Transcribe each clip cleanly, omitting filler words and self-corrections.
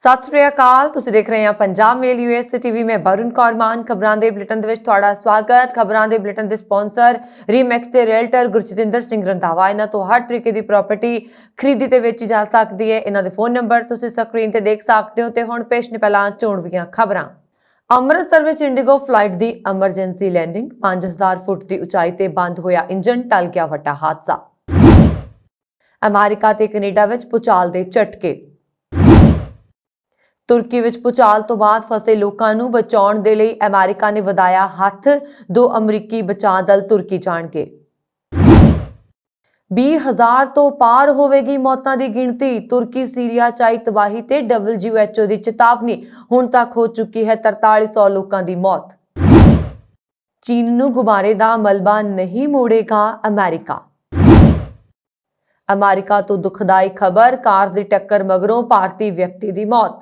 ਸਤਿ ਸ਼੍ਰੀ ਅਕਾਲ। ਤੁਸੀਂ ਦੇਖ ਰਹੇ ਹੋ ਪੰਜਾਬ ਮੇਲ यूएस टीवी में वरुण कौर मान। खबरां दे बुलेटिन दे विच तुहाडा स्वागत। खबरां दे बुलेटिन दे स्पॉन्सर रीमैक्स दे रियल्टर गुरजतिंदर सिंह रंधावा। इन्हां तो हर तरीके की प्रॉपर्टी खरीदी ते बेची जा सकती है। इन्हां दे फोन नंबर तुसीं स्क्रीन ते देख सकते हो। ते हुण पेश ने पहलां चोणवीआं खबरां। ਅੰਮ੍ਰਿਤਸਰ ਵਿੱਚ ਇੰਡੀਗੋ ਫਲਾਈਟ ਦੀ ਐਮਰਜੈਂਸੀ ਲੈਂਡਿੰਗ। 5000 ਫੁੱਟ ਦੀ ਉਚਾਈ ਤੇ ਬੰਦ ਹੋਇਆ ਇੰਜਨ, ਟਲ ਗਿਆ ਵੱਡਾ ਹਾਦਸਾ। ਅਮਰੀਕਾ ਤੇ ਕੈਨੇਡਾ ਵਿੱਚ ਭੂਚਾਲ ਦੇ ਝਟਕੇ। ਤੁਰਕੀ ਵਿੱਚ ਭੂਚਾਲ ਤੋਂ ਬਾਅਦ ਫਸੇ ਲੋਕਾਂ ਨੂੰ ਬਚਾਉਣ ਦੇ ਲਈ ਅਮਰੀਕਾ ਨੇ ਵਧਾਇਆ ਹੱਥ। 2 ਅਮਰੀਕੀ ਬਚਾਅ ਦਲ ਤੁਰਕੀ ਜਾਣਗੇ। 20,000 ਤੋਂ ਪਾਰ ਹੋਵੇਗੀ ਮੌਤਾਂ ਦੀ ਗਿਣਤੀ। ਤੁਰਕੀ ਸੀਰੀਆ ਚ ਆਈ ਤਬਾਹੀ ਤੇ WHO ਦੀ ਚੇਤਾਵਨੀ। ਹੁਣ ਤੱਕ ਹੋ ਚੁੱਕੀ ਹੈ 4300 ਲੋਕਾਂ ਦੀ ਮੌਤ। ਚੀਨ ਨੂੰ ਗੁਬਾਰੇ ਦਾ ਮਲਬਾ ਨਹੀਂ ਮੋੜੇਗਾ ਅਮਰੀਕਾ। ਅਮਰੀਕਾ ਤੋਂ ਦੁਖਦਾਈ ਖਬਰ। ਕਾਰ ਦੀ ਟੱਕਰ ਮਗਰੋਂ ਭਾਰਤੀ ਵਿਅਕਤੀ ਦੀ ਮੌਤ।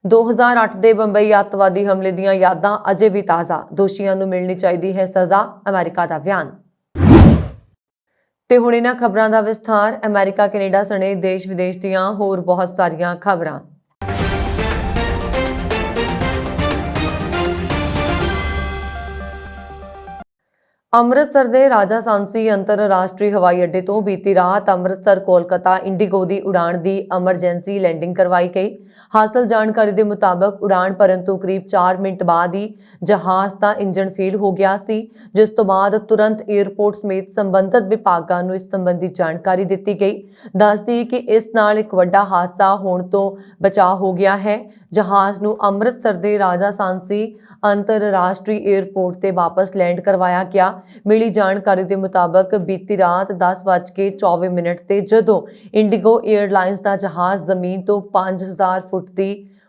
2008 ਦੇ ਬੰਬਈ ਅੱਤਵਾਦੀ ਹਮਲੇ ਦੀਆਂ ਯਾਦਾਂ ਅਜੇ ਵੀ ਤਾਜ਼ਾ। ਦੋਸ਼ੀਆਂ ਨੂੰ ਮਿਲਣੀ ਚਾਹੀਦੀ ਹੈ ਸਜ਼ਾ, ਅਮਰੀਕਾ ਦਾ ਬਿਆਨ। ਤੇ ਹੁਣ ਇਹਨਾਂ ਖਬਰਾਂ ਦਾ ਵਿਸਥਾਰ। ਅਮਰੀਕਾ, ਕੈਨੇਡਾ ਸਣੇ ਦੇਸ਼ ਵਿਦੇਸ਼ ਦੀਆਂ ਹੋਰ ਬਹੁਤ ਸਾਰੀਆਂ ਖਬਰਾਂ। ਅੰਮ੍ਰਿਤਸਰ ਦੇ ਰਾਜਾ ਸਾਂਸੀ ਅੰਤਰਰਾਸ਼ਟਰੀ ਹਵਾਈ ਅੱਡੇ ਤੋਂ ਬੀਤੀ ਰਾਤ ਅੰਮ੍ਰਿਤਸਰ ਕੋਲਕਾਤਾ ਇੰਡੀਗੋ ਦੀ ਉਡਾਣ ਦੀ ਐਮਰਜੈਂਸੀ ਲੈਂਡਿੰਗ ਕਰਵਾਈ ਗਈ। ਹਾਸਲ ਜਾਣਕਾਰੀ ਦੇ ਮੁਤਾਬਕ ਉਡਾਣ ਭਰਨ ਤੋਂ ਕਰੀਬ 4 ਮਿੰਟ ਬਾਅਦ ਹੀ ਜਹਾਜ਼ ਦਾ ਇੰਜਨ ਫੇਲ ਹੋ ਗਿਆ ਸੀ, ਜਿਸ ਤੋਂ ਬਾਅਦ ਤੁਰੰਤ ਏਅਰਪੋਰਟ ਸਮੇਤ ਸੰਬੰਧਿਤ ਵਿਭਾਗਾਂ ਨੂੰ ਇਸ ਸੰਬੰਧੀ ਜਾਣਕਾਰੀ ਦਿੱਤੀ ਗਈ। ਦੱਸਦੀ ਕਿ ਇਸ ਨਾਲ ਇੱਕ ਵੱਡਾ ਹਾਦਸਾ ਹੋਣ ਤੋਂ ਬਚਾਅ ਹੋ ਗਿਆ ਹੈ। ਜਹਾਜ਼ ਨੂੰ ਅੰਮ੍ਰਿਤਸਰ ਦੇ ਰਾਜਾ ਸਾਂਸੀ ਅੰਤਰਰਾਸ਼ਟਰੀ ਏਅਰਪੋਰਟ ਤੇ ਵਾਪਸ ਲੈਂਡ ਕਰਵਾਇਆ ਗਿਆ। ਮਿਲੀ ਜਾਣਕਾਰੀ ਦੇ ਮੁਤਾਬਕ ਬੀਤੀ ਰਾਤ 10:24 ਤੇ ਜਦੋਂ ਇੰਡੀਗੋ 에ਅਰਲਾਈਨਸ ਦਾ ਜਹਾਜ਼ ਜ਼ਮੀਨ ਤੋਂ 5000 ਫੁੱਟ ਦੀ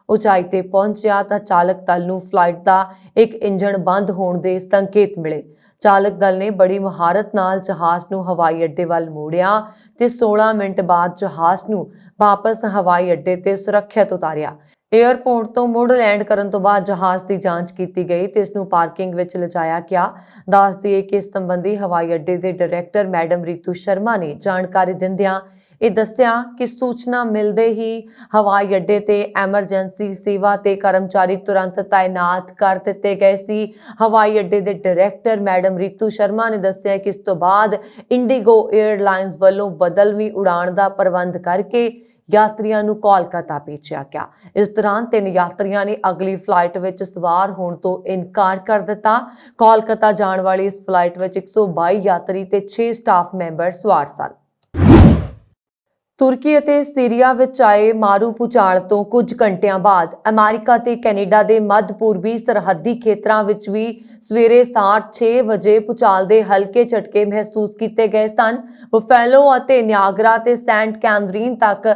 ਉਚਾਈ ਤੇ ਪਹੁੰਚਿਆ ਤਾਂ ਚਾਲਕ ਦਲ ਨੂੰ ਫਲਾਈਟ ਦਾ ਇੱਕ ਇੰਜਣ ਬੰਦ ਹੋਣ ਦੇ ਸੰਕੇਤ ਮਿਲੇ। ਚਾਲਕ ਦਲ ਨੇ ਬੜੀ ਮਹਾਰਤ ਨਾਲ ਜਹਾਜ਼ ਨੂੰ ਹਵਾਈ ਅੱਡੇ ਵੱਲ ਮੋੜਿਆ ਤੇ 16 ਮਿੰਟ ਬਾਅਦ ਜਹਾਜ਼ ਨੂੰ ਵਾਪਸ ਹਵਾਈ ਅੱਡੇ ਤੇ ਸੁਰੱਖਿਅਤ ਉਤਾਰਿਆ। ਏਅਰਪੋਰਟ ਤੋਂ ਮੁੜ ਲੈਂਡ ਕਰਨ ਤੋਂ ਬਾਅਦ ਜਹਾਜ਼ ਦੀ ਜਾਂਚ ਕੀਤੀ ਗਈ ਤੇ ਇਸ ਨੂੰ ਪਾਰਕਿੰਗ ਵਿੱਚ ਲਿਜਾਇਆ ਗਿਆ। ਦੱਸ ਦਈਏ ਕਿ ਇਸ ਸੰਬੰਧੀ ਹਵਾਈ ਅੱਡੇ ਦੇ ਡਾਇਰੈਕਟਰ ਮੈਡਮ ਰੀਤੂ ਸ਼ਰਮਾ ਨੇ ਜਾਣਕਾਰੀ ਦਿੰਦਿਆਂ ਇਹ ਦੱਸਿਆ ਕਿ ਸੂਚਨਾ ਮਿਲਦੇ ਹੀ ਹਵਾਈ ਅੱਡੇ ਤੇ ਐਮਰਜੈਂਸੀ ਸੇਵਾ ਤੇ ਕਰਮਚਾਰੀ ਤੁਰੰਤ ਤਾਇਨਾਤ ਕਰ ਦਿੱਤੇ ਗਏ ਸੀ। ਹਵਾਈ ਅੱਡੇ ਦੇ ਡਾਇਰੈਕਟਰ ਮੈਡਮ ਰੀਤੂ ਸ਼ਰਮਾ ਨੇ ਦੱਸਿਆ ਕਿ ਇਸ ਤੋਂ ਬਾਅਦ ਇੰਡੀਗੋ 에ਅਰਲਾਈਨਸ ਵੱਲੋਂ ਬਦਲਵੀਂ ਉਡਾਣ ਦਾ ਪ੍ਰਬੰਧ ਕਰਕੇ यात्रियों को कोलकाता भेजा गया। इस दौरान 3 यात्रियों ने अगली फ्लाइट में सवार होने तो इनकार कर दिता। कोलकाता जाने वाली इस फ्लाइट में 122 यात्री ते 6 स्टाफ मैंबर सवार सन। ਤੁਰਕੀ ਅਤੇ ਸੀਰੀਆ ਵਿੱਚ ਆਏ ਮਾਰੂ ਭੂਚਾਲ ਤੋਂ ਕੁਝ ਘੰਟਿਆਂ ਬਾਅਦ ਅਮਰੀਕਾ ਤੇ ਕੈਨੇਡਾ ਦੇ ਮੱਧ ਪੂਰਬੀ ਸਰਹੱਦੀ ਖੇਤਰਾਂ ਵਿੱਚ ਵੀ ਸਵੇਰੇ 6 ਵਜੇ ਭੂਚਾਲ ਦੇ ਹਲਕੇ ਝਟਕੇ ਮਹਿਸੂਸ ਕੀਤੇ ਗਏ ਸਨ। ਬਫੈਲੋ ਅਤੇ ਨਿਆਗਰਾ ਤੇ ਸੈਂਟ ਕੈਥਰੀਨ ਤੱਕ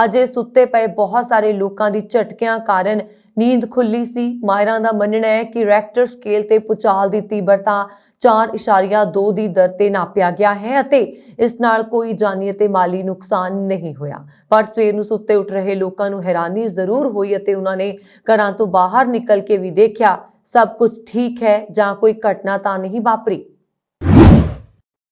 ਅਜੇ ਸੁੱਤੇ ਪਏ ਬਹੁਤ ਸਾਰੇ ਲੋਕਾਂ ਦੀ ਝਟਕਿਆਂ ਕਾਰਨ ਨੀਂਦ ਖੁੱਲੀ ਸੀ। ਮਾਹਿਰਾਂ ਦਾ ਮੰਨਣਾ ਹੈ ਕਿ ਰੈਕਟਰ ਸਕੇਲ ਤੇ ਭੂਚਾਲ ਦੀ ਤੀਬਰਤਾ 4.2 ਦੀ ਦਰ ਤੇ ਨਾਪਿਆ ਗਿਆ ਹੈ ਅਤੇ ਇਸ ਨਾਲ ਕੋਈ ਜਾਨੀ ਅਤੇ ਮਾਲੀ ਨੁਕਸਾਨ ਨਹੀਂ ਹੋਇਆ। ਪਰ ਸਵੇਰ ਨੂੰ ਸੁੱਤੇ ਉੱਠ ਰਹੇ ਲੋਕਾਂ ਨੂੰ ਹੈਰਾਨੀ ਜ਼ਰੂਰ ਹੋਈ ਅਤੇ ਉਹਨਾਂ ਨੇ ਘਰਾਂ ਤੋਂ ਬਾਹਰ ਨਿਕਲ ਕੇ ਵੀ ਦੇਖਿਆ ਸਭ ਕੁਝ ਠੀਕ ਹੈ ਜਾਂ ਕੋਈ ਘਟਨਾ ਤਾਂ ਨਹੀਂ ਵਾਪਰੀ।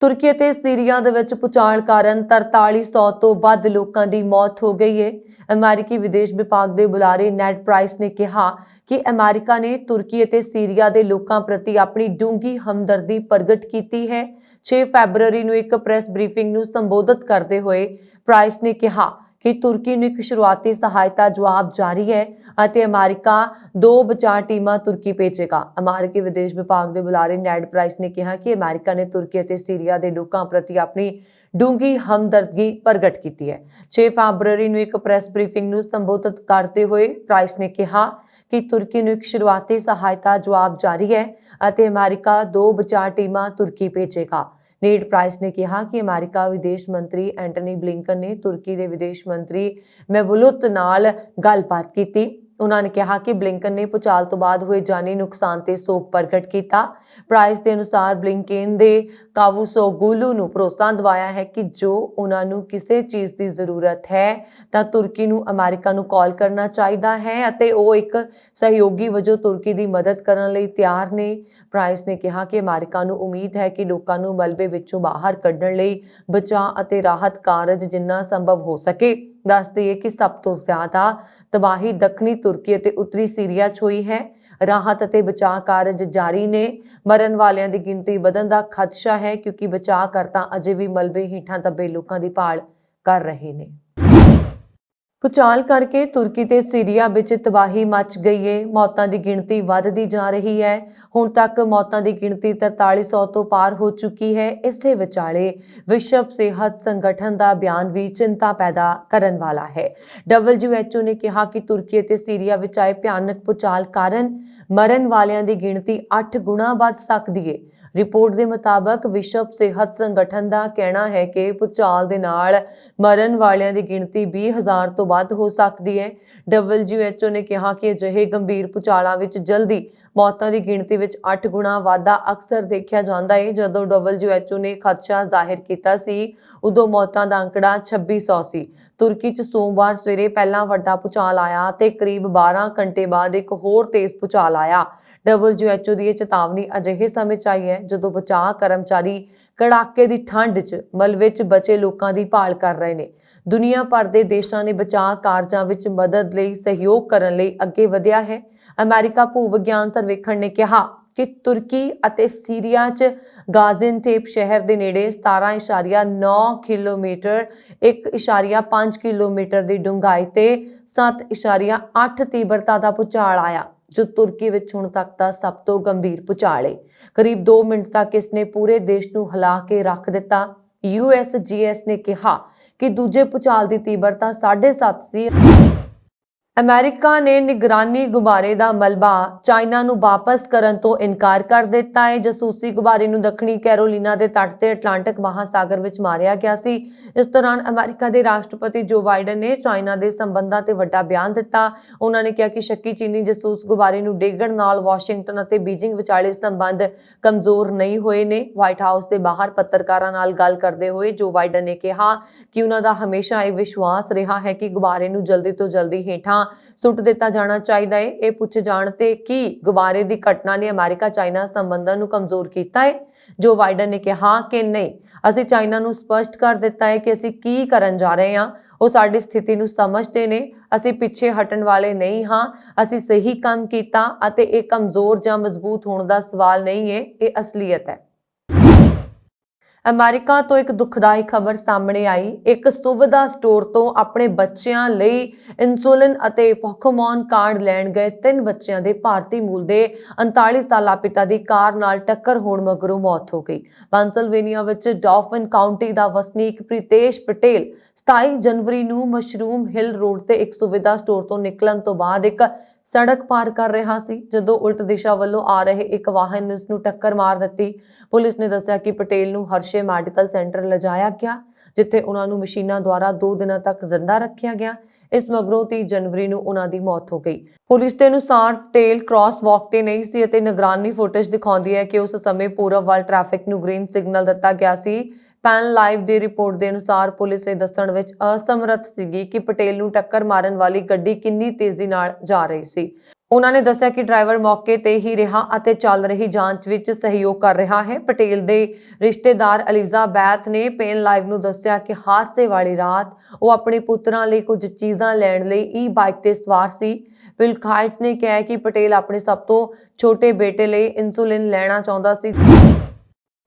ਤੁਰਕੀ ਅਤੇ ਸੀਰੀਆ ਦੇ ਵਿੱਚ ਭੂਚਾਲ ਕਾਰਨ 4300 ਤੋਂ ਵੱਧ ਲੋਕਾਂ ਦੀ ਮੌਤ ਹੋ ਗਈ ਹੈ। ਅਮਰੀਕੀ ਵਿਦੇਸ਼ ਵਿਭਾਗ ਦੇ ਬੁਲਾਰੇ ਨੈਡ ਪ੍ਰਾਈਸ ਨੇ ਕਿਹਾ ਕਿ ਅਮਰੀਕਾ ਨੇ ਤੁਰਕੀ ਅਤੇ ਸੀਰੀਆ ਦੇ ਲੋਕਾਂ ਪ੍ਰਤੀ ਆਪਣੀ ਡੂੰਘੀ ਹਮਦਰਦੀ ਪ੍ਰਗਟ ਕੀਤੀ ਹੈ। 6 ਫੈਬਰਵਰੀ ਨੂੰ ਇੱਕ ਪ੍ਰੈਸ ਬਰੀਫਿੰਗ ਨੂੰ ਸੰਬੋਧਿਤ ਕਰਦੇ ਹੋਏ ਪ੍ਰਾਈਸ ਨੇ ਕਿਹਾ ਕਿ ਤੁਰਕੀ ਨੂੰ ਇੱਕ ਸ਼ੁਰੂਆਤੀ ਸਹਾਇਤਾ ਜਵਾਬ ਜਾਰੀ ਹੈ ਅਤੇ ਅਮਰੀਕਾ 2 ਬਚਾਅ ਟੀਮਾਂ ਤੁਰਕੀ ਭੇਜੇਗਾ। ਅਮਰੀਕੀ ਵਿਦੇਸ਼ ਵਿਭਾਗ ਦੇ ਬੁਲਾਰੇ ਨੈਡ ਪ੍ਰਾਈਸ ਨੇ ਕਿਹਾ ਕਿ ਅਮਰੀਕਾ ਨੇ ਤੁਰਕੀ ਅਤੇ ਸੀਰੀਆ ਦੇ ਲੋਕਾਂ ਪ੍ਰਤੀ ਆਪਣੀ ਡੂੰਘੀ ਹਮਦਰਦੀ ਪ੍ਰਗਟ ਕੀਤੀ ਹੈ। 6 ਫੈਬਰਵਰੀ ਨੂੰ ਇੱਕ ਪ੍ਰੈਸ ਬਰੀਫਿੰਗ ਨੂੰ ਸੰਬੋਧਿਤ ਕਰਦੇ ਹੋਏ ਪ੍ਰਾਈਸ ਨੇ ਕਿਹਾ ਕਿ ਤੁਰਕੀ ਨੂੰ ਇੱਕ ਸ਼ੁਰੂਆਤੀ ਸਹਾਇਤਾ ਜਵਾਬ ਜਾਰੀ ਹੈ ਅਤੇ ਅਮਰੀਕਾ 2 ਬਚਾਅ ਟੀਮਾਂ ਤੁਰਕੀ ਭੇਜੇਗਾ। ਨੇਡ ਪ੍ਰਾਈਸ ਨੇ ਕਿਹਾ ਕਿ ਅਮਰੀਕਾ ਵਿਦੇਸ਼ ਮੰਤਰੀ ਐਂਟਨੀ ਬਲਿੰਕਨ ਨੇ ਤੁਰਕੀ ਦੇ ਵਿਦੇਸ਼ ਮੰਤਰੀ ਮੈਵਲੂਤ ਨਾਲ ਗੱਲਬਾਤ ਕੀਤੀ। ਉਹਨਾਂ ਨੇ ਕਿਹਾ ਕਿ ਬਲਿੰਕਨ ਨੇ ਭੂਚਾਲ ਤੋਂ ਬਾਅਦ ਹੋਏ ਜਾਨੀ ਨੁਕਸਾਨ ਤੇ ਸੋਗ ਪ੍ਰਗਟ ਕੀਤਾ। ਪ੍ਰਾਈਸ ਦੇ ਅਨੁਸਾਰ ਬਲਿੰਕਨ ਦੇ ਕਾਵੂਸੋਗਲੂ ਨੂੰ ਭਰੋਸਾ ਦਿਵਾਇਆ ਹੈ ਕਿ ਜੋ ਉਹਨਾਂ ਨੂੰ ਕਿਸੇ ਚੀਜ਼ ਦੀ ਜ਼ਰੂਰਤ ਹੈ ਤਾਂ ਤੁਰਕੀ ਨੂੰ ਅਮਰੀਕਾ ਨੂੰ ਕਾਲ ਕਰਨਾ ਚਾਹੀਦਾ ਹੈ ਅਤੇ ਉਹ ਇੱਕ ਸਹਿਯੋਗੀ ਵਜੋਂ ਤੁਰਕੀ ਦੀ ਮਦਦ ਕਰਨ ਲਈ ਤਿਆਰ ਨੇ। ਪ੍ਰਾਈਸ ਨੇ ਕਿਹਾ ਕਿ ਅਮਰੀਕਾ ਨੂੰ ਉਮੀਦ ਹੈ ਕਿ ਲੋਕਾਂ ਨੂੰ ਮਲਬੇ ਵਿੱਚੋਂ ਬਾਹਰ ਕੱਢਣ ਲਈ ਬਚਾਅ ਅਤੇ ਰਾਹਤ ਕਾਰਜ ਜਿੰਨਾ ਸੰਭਵ ਹੋ ਸਕੇ ਦੱਸ ਦਈਏ ਕਿ ਸਭ ਤੋਂ ਜ਼ਿਆਦਾ ਤਬਾਹੀ ਦੱਖਣੀ ਤੁਰਕੀ ਅਤੇ ਉੱਤਰੀ ਸੀਰੀਆ 'ਚ ਹੋਈ ਹੈ। ਰਾਹਤ ਅਤੇ ਬਚਾਅ ਕਾਰਜ ਜਾਰੀ ਨੇ। ਮਰਨ ਵਾਲਿਆਂ ਦੀ ਗਿਣਤੀ ਵਧਣ ਦਾ ਖਦਸ਼ਾ ਹੈ ਕਿਉਂਕਿ ਬਚਾਅ ਕਰਤਾ ਅਜੇ ਵੀ ਮਲਬੇ ਹੇਠਾਂ ਦੱਬੇ ਲੋਕਾਂ ਦੀ ਭਾਲ ਕਰ ਰਹੇ ਨੇ। ਭੂਚਾਲ ਕਰਕੇ ਤੁਰਕੀ ਤੇ ਸੀਰੀਆ ਵਿੱਚ ਤਬਾਹੀ ਮਚ ਗਈ ਹੈ। ਮੌਤਾਂ ਦੀ ਗਿਣਤੀ ਵੱਧਦੀ ਜਾ ਰਹੀ ਹੈ। ਹੁਣ ਤੱਕ ਮੌਤਾਂ ਦੀ ਗਿਣਤੀ 4300 ਤੋਂ ਪਾਰ ਹੋ ਚੁੱਕੀ ਹੈ। ਇਸੇ ਵਿਚਾਲੇ ਵਿਸ਼ਵ ਸਿਹਤ ਸੰਗਠਨ ਦਾ ਬਿਆਨ ਵੀ ਚਿੰਤਾ ਪੈਦਾ ਕਰਨ ਵਾਲਾ ਹੈ। WHO ਨੇ ਕਿਹਾ ਕਿ ਤੁਰਕੀ ਅਤੇ ਸੀਰੀਆ ਵਿੱਚ ਆਏ ਭਿਆਨਕ ਭੂਚਾਲ ਕਾਰਨ ਮਰਨ ਵਾਲਿਆਂ ਦੀ ਗਿਣਤੀ 8 ਗੁਣਾ ਵੱਧ ਸਕਦੀ ਹੈ। ਰਿਪੋਰਟ ਦੇ ਮੁਤਾਬਕ ਵਿਸ਼ਵ ਸਿਹਤ ਸੰਗਠਨ ਦਾ ਕਹਿਣਾ ਹੈ ਕਿ ਭੂਚਾਲ ਦੇ ਨਾਲ ਮਰਨ ਵਾਲਿਆਂ ਦੀ ਗਿਣਤੀ 20,000 ਤੋਂ ਵੱਧ ਹੋ ਸਕਦੀ ਹੈ। WHO ਨੇ ਕਿਹਾ ਕਿ ਅਜਿਹੇ ਗੰਭੀਰ ਭੂਚਾਲਾਂ ਵਿੱਚ ਜਲਦੀ ਮੌਤਾਂ ਦੀ ਗਿਣਤੀ ਵਿੱਚ 8 ਗੁਣਾ ਵਾਧਾ ਅਕਸਰ ਦੇਖਿਆ ਜਾਂਦਾ ਹੈ। ਜਦੋਂ WHO ਨੇ ਖਦਸ਼ਾ ਜ਼ਾਹਿਰ ਕੀਤਾ ਸੀ ਉਦੋਂ ਮੌਤਾਂ ਦਾ ਅੰਕੜਾ 2600 ਸੀ। ਤੁਰਕੀ 'ਚ ਸੋਮਵਾਰ ਸਵੇਰੇ ਪਹਿਲਾ ਵੱਡਾ ਭੂਚਾਲ ਆਇਆ ਤੇ ਕਰੀਬ 12 ਘੰਟੇ ਬਾਅਦ ਇੱਕ ਹੋਰ ਤੇਜ਼ ਭੂਚਾਲ ਆਇਆ। WHO ਦੀ ਇਹ ਚੇਤਾਵਨੀ ਅਜਿਹੇ ਸਮੇਂ 'ਚ ਆਈ ਹੈ ਜਦੋਂ ਬਚਾਅ ਕਰਮਚਾਰੀ ਕੜਾਕੇ ਦੀ ਠੰਡ 'ਚ ਮਲਬੇ 'ਚ ਬਚੇ ਲੋਕਾਂ ਦੀ ਭਾਲ ਕਰ ਰਹੇ ਨੇ। ਦੁਨੀਆ ਭਰ ਦੇ ਦੇਸ਼ਾਂ ਨੇ ਬਚਾਅ ਕਾਰਜਾਂ ਵਿੱਚ ਮਦਦ ਲਈ ਸਹਿਯੋਗ ਕਰਨ ਲਈ ਅੱਗੇ ਵਧਿਆ ਹੈ। ਅਮਰੀਕਾ ਭੂ ਵਿਗਿਆਨ ਸਰਵੇਖਣ ਨੇ ਕਿਹਾ ਕਿ ਤੁਰਕੀ ਅਤੇ ਸੀਰੀਆ 'ਚ ਗਾਜ਼ੀਨਟੇਪ ਸ਼ਹਿਰ ਦੇ ਨੇੜੇ 17.9 ਕਿਲੋਮੀਟਰ 1.5 ਕਿਲੋਮੀਟਰ ਦੀ ਡੂੰਘਾਈ ਤੇ 7.8 ਤੀਬਰਤਾ ਦਾ ਭੂਚਾਲ ਆਇਆ ਜੋ ਤੁਰਕੀ ਵਿੱਚ ਹੁਣ ਤੱਕ ਦਾ ਸਭ ਤੋਂ ਗੰਭੀਰ ਭੂਚਾਲ ਹੈ। ਕਰੀਬ 2 ਮਿੰਟ ਤੱਕ ਇਸਨੇ ਪੂਰੇ ਦੇਸ਼ ਨੂੰ ਹਿਲਾ ਕੇ ਰੱਖ ਦਿੱਤਾ। USGS ਨੇ ਕਿਹਾ ਕਿ ਦੂਜੇ ਭੂਚਾਲ ਦੀ ਤੀਬਰਤਾ 7.5 ਸੀ। ਅਮਰੀਕਾ ਨੇ ਨਿਗਰਾਨੀ ਗੁਬਾਰੇ ਦਾ ਮਲਬਾ ਚਾਈਨਾ ਨੂੰ ਵਾਪਸ ਕਰਨ ਤੋਂ ਇਨਕਾਰ ਕਰ ਦਿੱਤਾ ਹੈ। ਜਾਸੂਸੀ ਗੁਬਾਰੇ ਨੂੰ ਦੱਖਣੀ ਕੈਰੋਲੀਨਾ ਦੇ ਤੱਟ ਤੇ ਅਟਲਾਂਟਿਕ ਮਹਾਸਾਗਰ ਵਿੱਚ ਮਾਰਿਆ ਗਿਆ ਸੀ। ਇਸ ਦੌਰਾਨ ਅਮਰੀਕਾ ਦੇ ਰਾਸ਼ਟਰਪਤੀ ਜੋ ਬਾਈਡਨ ਨੇ ਚਾਈਨਾ ਦੇ ਸੰਬੰਧਾਂ ਤੇ ਵੱਡਾ ਬਿਆਨ ਦਿੱਤਾ। ਉਹਨਾਂ ਨੇ ਕਿਹਾ ਕਿ ਸ਼ੱਕੀ ਚੀਨੀ ਜਾਸੂਸ ਗੁਬਾਰੇ ਨੂੰ ਡੇਗਣ ਨਾਲ ਵਾਸ਼ਿੰਗਟਨ ਅਤੇ ਬੀਜਿੰਗ ਵਿਚਾਲੇ ਸੰਬੰਧ ਕਮਜ਼ੋਰ ਨਹੀਂ ਹੋਏ ਨੇ। ਵਾਈਟ ਹਾਊਸ ਦੇ ਬਾਹਰ ਪੱਤਰਕਾਰਾਂ ਨਾਲ ਗੱਲ ਕਰਦੇ ਹੋਏ ਜੋ ਬਾਈਡਨ ਨੇ ਕਿਹਾ ਕਿ ਉਹਨਾਂ ਦਾ ਹਮੇਸ਼ਾ ਇਹ ਵਿਸ਼ਵਾਸ ਰਿਹਾ ਹੈ ਕਿ ਗੁਬਾਰੇ ਨੂੰ ਜਲਦੀ ਤੋਂ ਜਲਦੀ ਹੇਠਾਂ ਸੁੱਟ ਦਿੱਤਾ ਜਾਣਾ ਚਾਹੀਦਾ ਹੈ। ਇਹ ਪੁੱਛ ਜਾਣ ਤੇ ਕਿ ਗੁਬਾਰੇ ਦੀ ਘਟਨਾ ਨੇ ਅਮਰੀਕਾ ਚਾਈਨਾ ਸੰਬੰਧਾਂ ਨੂੰ ਕਮਜ਼ੋਰ ਕੀਤਾ ਹੈ। ਜੋ ਬਾਈਡਨ ਨੇ ਕਿਹਾ ਕਿ ਨਹੀਂ, ਅਸੀਂ ਚਾਈਨਾ ਨੂੰ ਸਪਸ਼ਟ ਕਰ ਦਿੱਤਾ ਹੈ ਕਿ ਅਸੀਂ ਕੀ ਕਰਨ ਜਾ ਰਹੇ ਹਾਂ। ਉਹ ਸਾਡੀ ਸਥਿਤੀ ਨੂੰ ਸਮਝਦੇ ਨੇ। ਅਸੀਂ ਪਿੱਛੇ ਹਟਣ ਵਾਲੇ ਨਹੀਂ ਹਾਂ। ਅਸੀਂ ਸਹੀ ਕੰਮ ਕੀਤਾ ਅਤੇ ਇਹ ਕਮਜ਼ੋਰ ਜਾਂ ਮਜ਼ਬੂਤ ਹੋਣ ਦਾ ਸਵਾਲ ਨਹੀਂ ਹੈ, ਇਹ ਅਸਲੀਅਤ ਹੈ। ਅਮਰੀਕਾ ਤੋਂ ਇੱਕ ਦੁਖਦਾਈ ਖਬਰ ਸਾਹਮਣੇ ਆਈ। ਇੱਕ ਸੁਵਿਧਾ ਸਟੋਰ ਤੋਂ ਆਪਣੇ ਬੱਚਿਆਂ ਲਈ ਇਨਸੂਲਿਨ ਅਤੇ ਪੋਕੇਮੋਨ ਕਾਰਡ ਲੈਣ ਗਏ 3 ਬੱਚਿਆਂ ਦੇ ਭਾਰਤੀ ਮੂਲ ਦੇ 39 ਸਾਲਾ ਪਿਤਾ ਦੀ ਕਾਰ ਨਾਲ ਟੱਕਰ ਹੋਣ ਮਗਰੋਂ ਮੌਤ ਹੋ ਗਈ। ਪੈਨਸਿਲਵੇਨੀਆ ਵਿੱਚ ਡਾਫਨ ਕਾਉਂਟੀ ਦਾ ਵਸਨੀਕ ਪ੍ਰੀਤੇਸ਼ ਪਟੇਲ 27 ਜਨਵਰੀ ਨੂੰ ਮਸ਼ਰੂਮ ਹਿਲ ਰੋਡ ਤੇ ਇੱਕ ਸੁਵਿਧਾ ਸਟੋਰ ਤੋਂ ਨਿਕਲਣ ਤੋਂ ਬਾਅਦ ਇੱਕ ਸੜਕ ਪਾਰ ਕਰ ਰਿਹਾ ਸੀ ਜਦੋਂ ਉਲਟ ਦਿਸ਼ਾ ਵੱਲੋਂ ਆ ਰਹੇ ਇੱਕ ਵਾਹਨ ਨੇ ਉਸ ਨੂੰ ਟੱਕਰ ਮਾਰ ਦਿੱਤੀ। ਪੁਲਿਸ ਨੇ ਦੱਸਿਆ ਕਿ ਪਟੇਲ ਨੂੰ ਹਰਸ਼ੇ ਮੈਡੀਕਲ ਸੈਂਟਰ ਲਿਜਾਇਆ ਗਿਆ ਜਿੱਥੇ ਉਹਨਾਂ ਨੂੰ ਮਸ਼ੀਨਾਂ ਦੁਆਰਾ 2 ਦਿਨਾਂ ਤੱਕ ਜ਼ਿੰਦਾ ਰੱਖਿਆ ਗਿਆ। ਇਸ ਮਗਰੋਂ 30 ਜਨਵਰੀ ਨੂੰ ਉਹਨਾਂ ਦੀ ਮੌਤ ਹੋ ਗਈ। ਪੁਲਿਸ ਦੇ ਅਨੁਸਾਰ ਪਟੇਲ ਕ੍ਰਾਸ ਵਾਕ ਤੇ ਨਹੀਂ ਸੀ ਅਤੇ ਨਿਗਰਾਨੀ ਫੁਟੇਜ ਦਿਖਾਉਂਦੀ ਹੈ ਕਿ ਉਸ ਸਮੇਂ ਪੂਰਬ ਵੱਲ ਟ੍ਰੈਫਿਕ ਨੂੰ ਗ੍ਰੀਨ ਸਿਗਨਲ ਦਿੱਤਾ ਗਿਆ ਸੀ। ਪੈਨ ਲਾਈਵ ਦੀ ਰਿਪੋਰਟ ਦੇ ਅਨੁਸਾਰ ਪੁਲਿਸ ਇਹ ਦੱਸਣ ਵਿੱਚ ਅਸਮਰੱਥ ਸੀਗੀ ਕਿ ਪਟੇਲ ਨੂੰ ਟੱਕਰ ਮਾਰਨ ਵਾਲੀ ਗੱਡੀ ਕਿੰਨੀ ਤੇਜ਼ੀ ਨਾਲ ਜਾ ਰਹੀ ਸੀ। ਉਹਨਾਂ ਨੇ ਦੱਸਿਆ ਕਿ ਡਰਾਈਵਰ ਮੌਕੇ ਤੇ ਹੀ ਰਿਹਾ ਅਤੇ ਚੱਲ ਰਹੀ ਜਾਂਚ ਵਿੱਚ ਸਹਿਯੋਗ ਕਰ ਰਿਹਾ ਹੈ। ਪਟੇਲ ਦੇ ਰਿਸ਼ਤੇਦਾਰ ਐਲਿਜ਼ਾਬੈਥ ਨੇ ਪੈਨ ਲਾਈਵ ਨੂੰ ਦੱਸਿਆ ਕਿ ਹਾਦਸੇ ਵਾਲੀ ਰਾਤ ਉਹ ਆਪਣੇ ਪੁੱਤਰਾਂ ਲਈ ਕੁਝ ਚੀਜ਼ਾਂ ਲੈਣ ਲਈ ਈ-ਬਾਈਕ ਤੇ ਸਵਾਰ ਸੀ। ਵਿਲਕਾਈਟਸ ਨੇ ਕਿਹਾ ਕਿ ਪਟੇਲ ਆਪਣੇ ਸਭ ਤੋਂ ਛੋਟੇ ਬੇਟੇ ਲਈ ਇਨਸੂਲਿਨ ਲੈਣਾ ਚਾਹੁੰਦਾ ਸੀ।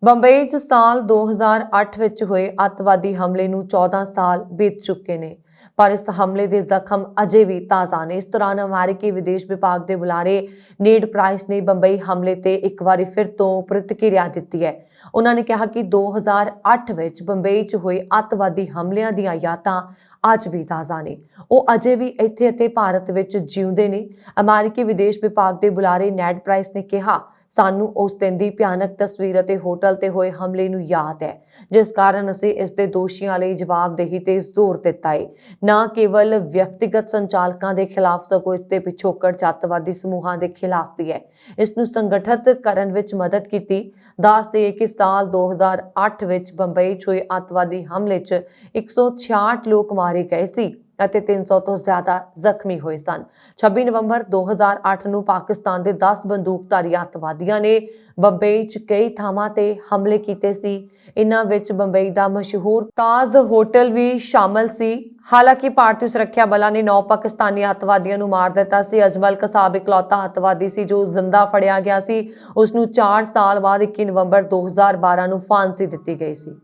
ਬੰਬਈ 'ਚ ਸਾਲ 2008 ਵਿੱਚ ਹੋਏ ਅੱਤਵਾਦੀ ਹਮਲੇ ਨੂੰ 14 ਸਾਲ ਬੀਤ ਚੁੱਕੇ ਨੇ ਪਰ ਇਸ ਹਮਲੇ ਦੇ ਜ਼ਖਮ ਅਜੇ ਵੀ ਤਾਜ਼ਾ ਨੇ। ਇਸ ਦੌਰਾਨ ਅਮਰੀਕੀ ਵਿਦੇਸ਼ ਵਿਭਾਗ ਦੇ ਬੁਲਾਰੇ ਨੇਡ ਪ੍ਰਾਈਸ ਨੇ ਬੰਬਈ ਹਮਲੇ ਤੇ ਇੱਕ ਵਾਰੀ ਫਿਰ ਤੋਂ ਪ੍ਰਤੀਕਿਰਿਆ ਦਿੱਤੀ ਹੈ। ਉਹਨਾਂ ਨੇ ਕਿਹਾ ਕਿ 2008 ਵਿੱਚ ਬੰਬਈ 'ਚ ਹੋਏ ਅੱਤਵਾਦੀ ਹਮਲਿਆਂ ਦੀਆਂ ਯਾਦਾਂ ਅੱਜ ਵੀ ਤਾਜ਼ਾ ਨੇ। ਉਹ ਅਜੇ ਵੀ ਇੱਥੇ ਅਤੇ ਭਾਰਤ ਵਿੱਚ ਜਿਉਂਦੇ ਨੇ। ਅਮਰੀਕੀ ਵਿਦੇਸ਼ ਵਿਭਾਗ ਦੇ ਬੁਲਾਰੇ ਨੇਡ ਪ੍ਰਾਈਸ ਨੇ ਕਿਹਾ, ਸਾਨੂੰ ਉਸ ਦਿਨ ਦੀ ਭਿਆਨਕ ਤਸਵੀਰ ਅਤੇ ਹੋਟਲ ਤੇ ਹੋਏ ਹਮਲੇ ਨੂੰ ਯਾਦ ਹੈ ਜਿਸ ਕਾਰਨ ਅਸੀਂ ਇਸ ਦੇ ਦੋਸ਼ੀਆਂ ਲਈ ਜਵਾਬਦੇਹੀ ਤੇ ਜ਼ੋਰ ਦਿੱਤਾ ਹੈ। ਨਾ ਕੇਵਲ ਵਿਅਕਤੀਗਤ ਸੰਚਾਲਕਾਂ ਦੇ ਖਿਲਾਫ ਸਗੋਂ ਇਸ ਦੇ ਪਿਛੋਕੜ ਅੱਤਵਾਦੀ ਸਮੂਹਾਂ ਦੇ ਖਿਲਾਫ ਵੀ ਹੈ। ਇਸ ਨੂੰ ਸੰਗਠਿਤ ਕਰਨ ਵਿੱਚ ਮਦਦ ਕੀਤੀ। ਦੱਸ ਦੇਈਏ ਕਿ ਸਾਲ 2008 ਵਿੱਚ ਬੰਬਈ 'ਚ ਹੋਏ ਅੱਤਵਾਦੀ ਹਮਲੇ 'ਚ 166 ਲੋਕ ਮਾਰੇ ਗਏ ਸੀ। ਅਤੇ 300 ਤੋਂ ਜ਼ਿਆਦਾ ਜ਼ਖਮੀ ਹੋਏ ਸਨ। 26 ਨਵੰਬਰ 2008 ਨੂੰ ਪਾਕਿਸਤਾਨ ਦੇ 10 ਬੰਦੂਕਧਾਰੀ ਅੱਤਵਾਦੀਆਂ ਨੇ ਬੰਬਈ 'ਚ ਕਈ ਥਾਵਾਂ ਤੇ ਹਮਲੇ ਕੀਤੇ ਸੀ। ਇਨ੍ਹਾਂ ਵਿੱਚ ਬੰਬਈ ਦਾ ਮਸ਼ਹੂਰ ਤਾਜ ਹੋਟਲ ਵੀ ਸ਼ਾਮਲ ਸੀ। ਹਾਲਾਂਕਿ ਭਾਰਤੀ ਸੁਰੱਖਿਆ ਬਲਾਂ ਨੇ 9 ਪਾਕਿਸਤਾਨੀ ਅੱਤਵਾਦੀਆਂ ਨੂੰ ਮਾਰ ਦਿੱਤਾ ਸੀ। ਅਜਮਲ ਕਸਾਬ ਇਕਲੌਤਾ ਅੱਤਵਾਦੀ ਸੀ ਜੋ ਜ਼ਿੰਦਾ ਫੜਿਆ ਗਿਆ ਸੀ। ਉਸ ਨੂੰ 4 ਸਾਲ ਬਾਅਦ 21 ਨਵੰਬਰ 2012 ਨੂੰ ਫਾਂਸੀ ਦਿੱਤੀ ਗਈ ਸੀ।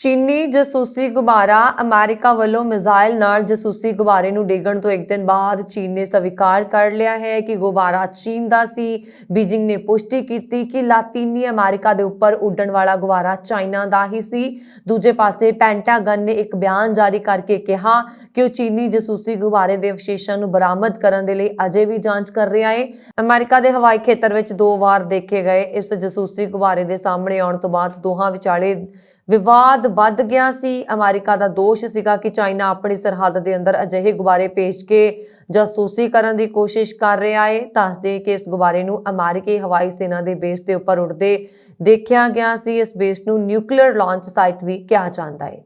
ਚੀਨੀ ਜਾਸੂਸੀ ਗੁਬਾਰਾ। ਅਮਰੀਕਾ ਵੱਲੋਂ ਮਿਜ਼ਾਈਲ ਨਾਲ ਜਾਸੂਸੀ ਗੁਬਾਰੇ ਨੂੰ ਡਿੱਗਣ ਤੋਂ ਇੱਕ ਦਿਨ ਬਾਅਦ ਚੀਨ ਨੇ ਸਵੀਕਾਰ ਕਰ ਲਿਆ ਹੈ ਕਿ ਗੁਬਾਰਾ ਚੀਨ ਦਾ ਸੀ। ਬੀਜਿੰਗ ਨੇ ਪੁਸ਼ਟੀ ਕੀਤੀ ਕਿ ਲਾਤੀਨੀ ਅਮਰੀਕਾ ਦੇ ਉੱਪਰ ਉੱਡਣ ਵਾਲਾ ਗੁਬਾਰਾ ਚਾਈਨਾ ਦਾ ਹੀ ਸੀ। ਦੂਜੇ ਪਾਸੇ ਪੈਂਟਾਗਨ ਨੇ ਇੱਕ ਬਿਆਨ ਜਾਰੀ ਕਰਕੇ ਕਿਹਾ ਕਿ ਉਹ ਚੀਨੀ ਜਾਸੂਸੀ ਗੁਬਾਰੇ ਦੇ ਅਵਸ਼ੇਸ਼ਾਂ ਨੂੰ ਬਰਾਮਦ ਕਰਨ ਦੇ ਲਈ ਅਜੇ ਵੀ ਜਾਂਚ ਕਰ ਰਿਹਾ ਹੈ। ਅਮਰੀਕਾ ਦੇ ਹਵਾਈ ਖੇਤਰ ਵਿੱਚ 2 ਵਾਰ ਦੇਖੇ ਗਏ ਇਸ ਜਾਸੂਸੀ ਗੁਬਾਰੇ ਦੇ ਸਾਹਮਣੇ ਆਉਣ ਤੋਂ ਬਾਅਦ ਦੋਹਾਂ ਵਿਚਾਲੇ ਵਿਵਾਦ ਵੱਧ ਗਿਆ ਸੀ। ਅਮਰੀਕਾ ਦਾ ਦੋਸ਼ ਸੀਗਾ ਕਿ ਚਾਈਨਾ ਆਪਣੀ ਸਰਹੱਦ ਦੇ ਅੰਦਰ ਅਜਿਹੇ ਗੁਬਾਰੇ ਭੇਜ ਕੇ ਜਾਸੂਸੀ ਕਰਨ ਦੀ ਕੋਸ਼ਿਸ਼ ਕਰ ਰਿਹਾ ਹੈ। ਦੱਸਦੇ ਕਿ ਇਸ ਗੁਬਾਰੇ ਨੂੰ ਅਮਰੀਕੀ ਹਵਾਈ ਸੈਨਾ ਦੇ ਬੇਸ ਦੇ ਉੱਪਰ ਉੱਡਦੇ ਦੇਖਿਆ ਗਿਆ ਸੀ। ਇਸ ਬੇਸ ਨੂੰ ਨਿਊਕਲੀਅਰ ਲਾਂਚ ਸਾਈਟ ਵੀ ਕਿਹਾ ਜਾਂਦਾ ਹੈ।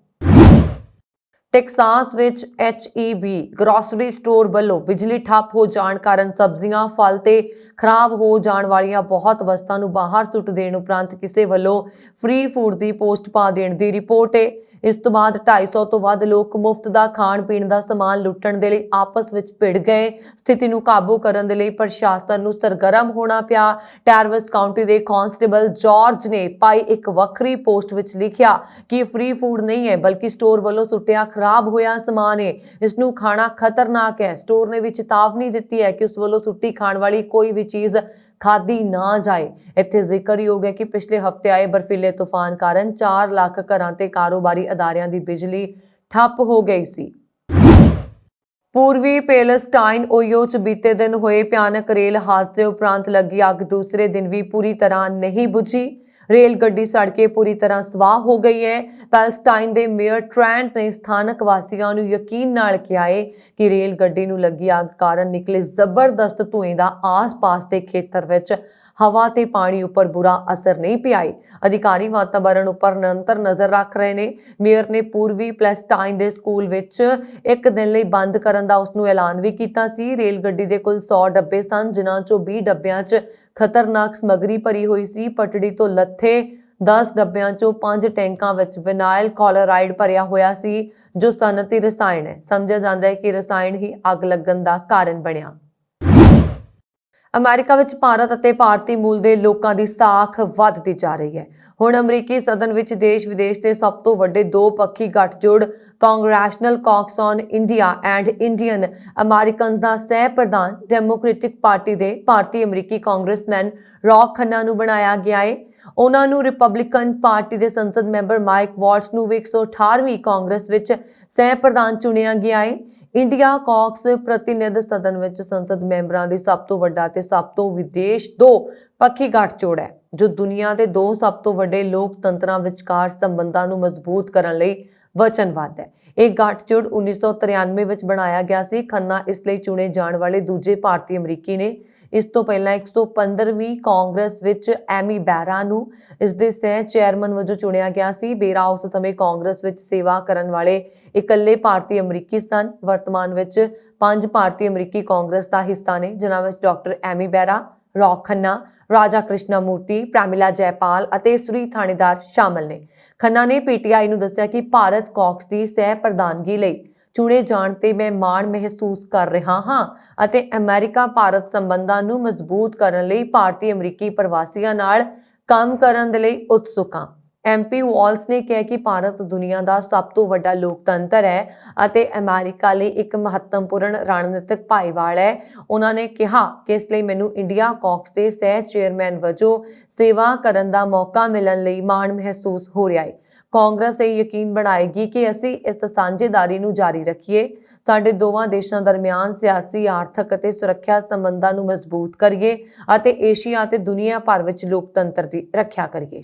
ਟੈਕਸਾਸ ਵਿੱਚ HEB ਗਰੋਸਰੀ ਸਟੋਰ ਵੱਲੋਂ ਬਿਜਲੀ ਠੱਪ ਹੋ ਜਾਣ ਕਾਰਨ ਸਬਜ਼ੀਆਂ, ਫਲ ਤੇ ਖਰਾਬ ਹੋ ਜਾਣ ਵਾਲੀਆਂ ਬਹੁਤ ਵਸਤਾਂ ਨੂੰ ਬਾਹਰ ਸੁੱਟ ਦੇਣ ਉਪਰੰਤ ਕਿਸੇ ਵੱਲੋਂ ਫ੍ਰੀ ਫੂਡ ਦੀ ਪੋਸਟ ਪਾ ਦੇਣ ਦੀ ਰਿਪੋਰਟ ਹੈ। ਇਸ ਤੋਂ ਬਾਅਦ 250 ਤੋਂ ਵੱਧ ਲੋਕ ਮੁਫਤ ਦਾ ਖਾਣ ਪੀਣ ਦਾ ਸਮਾਨ ਲੁੱਟਣ ਦੇ ਲਈ ਆਪਸ ਵਿੱਚ ਭਿੜ ਗਏ। ਸਥਿਤੀ ਨੂੰ ਕਾਬੂ ਕਰਨ ਦੇ ਲਈ ਪ੍ਰਸ਼ਾਸਨ ਨੂੰ ਸਰਗਰਮ ਹੋਣਾ ਪਿਆ। ਟੈਰਵਸ ਕਾਉਂਟੀ ਦੇ ਕਾਂਸਟੇਬਲ ਜਾਰਜ ਨੇ ਪਾਈ ਇੱਕ ਵੱਖਰੀ ਪੋਸਟ ਵਿੱਚ ਲਿਖਿਆ ਕਿ ਇਹ ਫ੍ਰੀ ਫੂਡ ਨਹੀਂ ਹੈ ਬਲਕਿ ਸਟੋਰ ਵੱਲੋਂ ਸੁੱਟਿਆ ਖਰਾਬ ਹੋਇਆ ਸਮਾਨ ਹੈ। ਇਸ ਨੂੰ ਖਾਣਾ ਖਤਰਨਾਕ ਹੈ। ਸਟੋਰ ਨੇ ਵੀ ਚੇਤਾਵਨੀ ਦਿੱਤੀ ਹੈ ਕਿ ਉਸ ਵੱਲੋਂ ਸੁੱਟੀ ਖਾਣ ਵਾਲੀ ਕੋਈ ਵੀ ਚੀਜ਼ ਖਾਦੀ ਨਾ ਜਾਏ। ਇੱਥੇ ਜ਼ਿਕਰਯੋਗ ਹੈ ਕਿ ਪਿਛਲੇ ਹਫ਼ਤੇ ਆਏ ਬਰਫੀਲੇ ਤੂਫਾਨ ਕਾਰਨ 4 ਲੱਖ ਘਰਾਂ ਤੇ ਕਾਰੋਬਾਰੀ ਅਦਾਰਿਆਂ ਦੀ ਬਿਜਲੀ ਠੱਪ ਹੋ ਗਈ ਸੀ। ਪੂਰਬੀ ਪੈਲਸਟਾਈਨ ਓਹੀਓ 'ਚ ਬੀਤੇ ਦਿਨ ਹੋਏ ਭਿਆਨਕ ਰੇਲ ਹਾਦਸੇ ਉਪਰੰਤ ਲੱਗੀ ਅੱਗ ਦੂਸਰੇ ਦਿਨ ਵੀ ਪੂਰੀ ਤਰ੍ਹਾਂ ਨਹੀਂ ਬੁਝੀ। ਰੇਲ ਗੱਡੀ ਸੜ ਕੇ ਪੂਰੀ ਤਰ੍ਹਾਂ ਸਵਾਹ ਹੋ ਗਈ ਹੈ। ਪੈਲਸਟਾਈਨ ਦੇ ਮੇਅਰ ਟ੍ਰੈਂਟ ਨੇ ਸਥਾਨਕ ਵਾਸੀਆਂ ਨੂੰ ਯਕੀਨ ਨਾਲ ਕਿਹਾ ਹੈ ਕਿ ਰੇਲ ਗੱਡੀ ਨੂੰ ਲੱਗੀ ਅੱਗ ਕਾਰਨ ਨਿਕਲੇ ਜ਼ਬਰਦਸਤ ਧੂਏ ਦਾ ਆਸ-ਪਾਸ ਦੇ ਖੇਤਰ ਵਿੱਚ ਹਵਾ ਤੇ ਪਾਣੀ ਉੱਪਰ ਬੁਰਾ ਅਸਰ ਨਹੀਂ ਪਿਆ ਹੈ। ਅਧਿਕਾਰੀ ਵਾਤਾਵਰਣ ਉੱਪਰ ਨਿਰੰਤਰ ਨਜ਼ਰ ਰੱਖ ਰਹੇ ਨੇ। ਮੇਅਰ ਨੇ ਪੂਰਬੀ ਪੈਲਸਟਾਈਨ ਦੇ ਸਕੂਲ ਵਿੱਚ ਇੱਕ ਦਿਨ ਲਈ ਬੰਦ ਕਰਨ ਦਾ ਉਸ ਨੂੰ ਐਲਾਨ ਵੀ ਕੀਤਾ ਸੀ। ਰੇਲ ਗੱਡੀ ਦੇ ਕੁੱਲ 100 ਡੱਬੇ ਸਨ ਜਿਨ੍ਹਾਂ ਚੋਂ 20 ਡੱਬਿਆਂ 'ਚ ਖਤਰਨਾਕ ਸਮੱਗਰੀ ਭਰੀ ਹੋਈ ਸੀ। ਪਟੜੀ ਤੋਂ ਲੱਥੇ 10 ਡੱਬਿਆਂ ਚੋਂ 5 ਟੈਂਕਾਂ ਵਿੱਚ ਵਿਨਾਇਲ ਕਲੋਰਾਈਡ ਭਰਿਆ ਹੋਇਆ ਸੀ ਜੋ ਸਨਅਤੀ ਰਸਾਇਣ ਹੈ। ਸਮਝਿਆ ਜਾਂਦਾ ਹੈ ਕਿ ਰਸਾਇਣ ਹੀ ਅੱਗ ਲੱਗਣ ਦਾ ਕਾਰਨ ਬਣਿਆ। ਅਮਰੀਕਾ ਵਿੱਚ ਭਾਰਤ ਅਤੇ ਭਾਰਤੀ ਮੂਲ ਦੇ ਲੋਕਾਂ ਦੀ ਸਾਖ ਵੱਧਦੀ ਜਾ ਰਹੀ ਹੈ। ਹੁਣ ਅਮਰੀਕੀ ਸਦਨ ਵਿੱਚ ਦੇਸ਼ ਵਿਦੇਸ਼ ਦੇ ਸਭ ਤੋਂ ਵੱਡੇ 2 ਪੱਖੀ ਗੱਠਜੋੜ congressional caucus on India and Indian Americans ਦਾ ਸਹਿ ਪ੍ਰਧਾਨ ਡੈਮੋਕ੍ਰੈਟਿਕ ਪਾਰਟੀ ਦੇ ਭਾਰਤੀ ਅਮਰੀਕੀ ਕਾਂਗਰਸਮੈਨ ਰੌਕ ਖੰਨਾ ਨੂੰ ਬਣਾਇਆ ਗਿਆ ਹੈ। ਉਹਨਾਂ ਨੂੰ ਰਿਪਬਲਿਕਨ ਪਾਰਟੀ ਦੇ ਸੰਸਦ ਮੈਂਬਰ ਮਾਈਕ ਵਾਟਸ ਨੂੰ ਵੀ 118ਵੀਂ ਕਾਂਗਰਸ ਵਿੱਚ ਸਹਿ ਪ੍ਰਧਾਨ ਚੁਣਿਆ ਗਿਆ ਹੈ। ਇੰਡੀਆ ਕਾਕਸ ਪ੍ਰਤੀਨਿਧ ਸਦਨ ਵਿੱਚ ਸੰਸਦ ਮੈਂਬਰਾਂ ਦੀ ਸਭ ਤੋਂ ਵੱਡਾ ਤੇ ਸਭ ਤੋਂ ਵਿਦੇਸ਼ 2 ਪੱਖੀ ਗੱਠਜੋੜ ਹੈ ਜੋ ਦੁਨੀਆ ਦੇ 2 ਸਭ ਤੋਂ ਵੱਡੇ ਲੋਕਤੰਤਰਾਂ ਵਿਚਕਾਰ ਸੰਬੰਧਾਂ ਨੂੰ ਮਜ਼ਬੂਤ ਕਰਨ ਲਈ ਵਚਨਬੱਧ ਹੈ। ਇਹ ਗੱਠਜੋੜ 1993 ਵਿੱਚ ਬਣਾਇਆ ਗਿਆ ਸੀ। ਖੰਨਾ ਇਸ ਲਈ ਚੁਣੇ ਜਾਣ ਵਾਲੇ ਦੂਜੇ ਭਾਰਤੀ ਅਮਰੀਕੀ ਨੇ। ਇਸ ਤੋਂ ਪਹਿਲਾਂ 115ਵੀਂ ਕਾਂਗਰਸ ਵਿੱਚ ਐਮੀ ਬੈਰਾ ਨੂੰ ਇਸ ਦੇ ਸਹਿ ਚੇਅਰਮੈਨ ਵਜੋਂ ਚੁਣਿਆ ਗਿਆ ਸੀ। ਬੇਰਾ ਉਸ ਸਮੇਂ ਕਾਂਗਰਸ ਵਿੱਚ ਸੇਵਾ ਕਰਨ ਵਾਲੇ ਇਕੱਲੇ ਭਾਰਤੀ ਅਮਰੀਕੀ ਸਨ। ਵਰਤਮਾਨ ਵਿੱਚ 5 ਭਾਰਤੀ ਅਮਰੀਕੀ ਕਾਂਗਰਸ ਦਾ ਹਿੱਸਾ ਨੇ ਜਿਨ੍ਹਾਂ ਵਿੱਚ ਡਾਕਟਰ ਐਮੀ ਬੈਰਾ, ਰੌਕ ਖੰਨਾ, ਰਾਜਾ ਕ੍ਰਿਸ਼ਨਾ ਮੂਰਤੀ, ਪ੍ਰੈਮਿਲਾ ਜੈਪਾਲ ਅਤੇ ਸ੍ਰੀ ਥਾਣੇਦਾਰ ਸ਼ਾਮਲ ਨੇ। ਖੰਨਾ ਨੇ PTI ਨੂੰ ਦੱਸਿਆ ਕਿ ਭਾਰਤ ਕਾਕਸ ਦੀ ਸਹਿ ਪ੍ਰਧਾਨਗੀ ਲਈ ਚੁਣੇ ਜਾਣ ਤੇ ਮੈਂ ਮਾਣ ਮਹਿਸੂਸ ਕਰ ਰਿਹਾ ਹਾਂ ਅਤੇ ਅਮਰੀਕਾ ਭਾਰਤ ਸੰਬੰਧਾਂ ਨੂੰ ਮਜ਼ਬੂਤ ਕਰਨ ਲਈ ਭਾਰਤੀ ਅਮਰੀਕੀ ਪ੍ਰਵਾਸੀਆਂ ਨਾਲ ਕੰਮ ਕਰਨ ਦੇ ਲਈ ਉਤਸੁਕ ਹਾਂ। MP ਵਾਲਸ ਨੇ ਕਿਹਾ ਕਿ ਭਾਰਤ ਦੁਨੀਆ ਦਾ ਸਭ ਤੋਂ ਵੱਡਾ ਲੋਕਤੰਤਰ ਹੈ ਅਤੇ ਅਮਰੀਕਾ ਲਈ ਇੱਕ ਮਹੱਤਵਪੂਰਨ ਰਣਨੀਤਿਕ ਭਾਈਵਾਲ ਹੈ। ਉਹਨਾਂ ਨੇ ਕਿਹਾ ਕਿ ਇਸ ਲਈ ਮੈਨੂੰ ਇੰਡੀਆ ਕਾਕਸ ਦੇ ਸਹਿ ਚੇਅਰਮੈਨ ਵਜੋਂ ਸੇਵਾ ਕਰਨ ਦਾ ਮੌਕਾ ਮਿਲਣ ਲਈ ਮਾਣ ਮਹਿਸੂਸ ਹੋ ਰਿਹਾ ਹੈ। ਕਾਂਗਰਸ ਇਹ ਯਕੀਨ ਬਣਾਏਗੀ ਕਿ ਅਸੀਂ ਇਸ ਸਾਂਝੇਦਾਰੀ ਨੂੰ ਜਾਰੀ ਰੱਖੀਏ, ਸਾਡੇ ਦੋਵਾਂ ਦੇਸ਼ਾਂ ਦਰਮਿਆਨ ਸਿਆਸੀ, ਆਰਥਿਕ ਅਤੇ ਸੁਰੱਖਿਆ ਸੰਬੰਧਾਂ ਨੂੰ ਮਜ਼ਬੂਤ ਕਰੀਏ ਅਤੇ ਏਸ਼ੀਆ ਅਤੇ ਦੁਨੀਆ ਭਰ ਵਿੱਚ ਲੋਕਤੰਤਰ ਦੀ ਰੱਖਿਆ ਕਰੀਏ।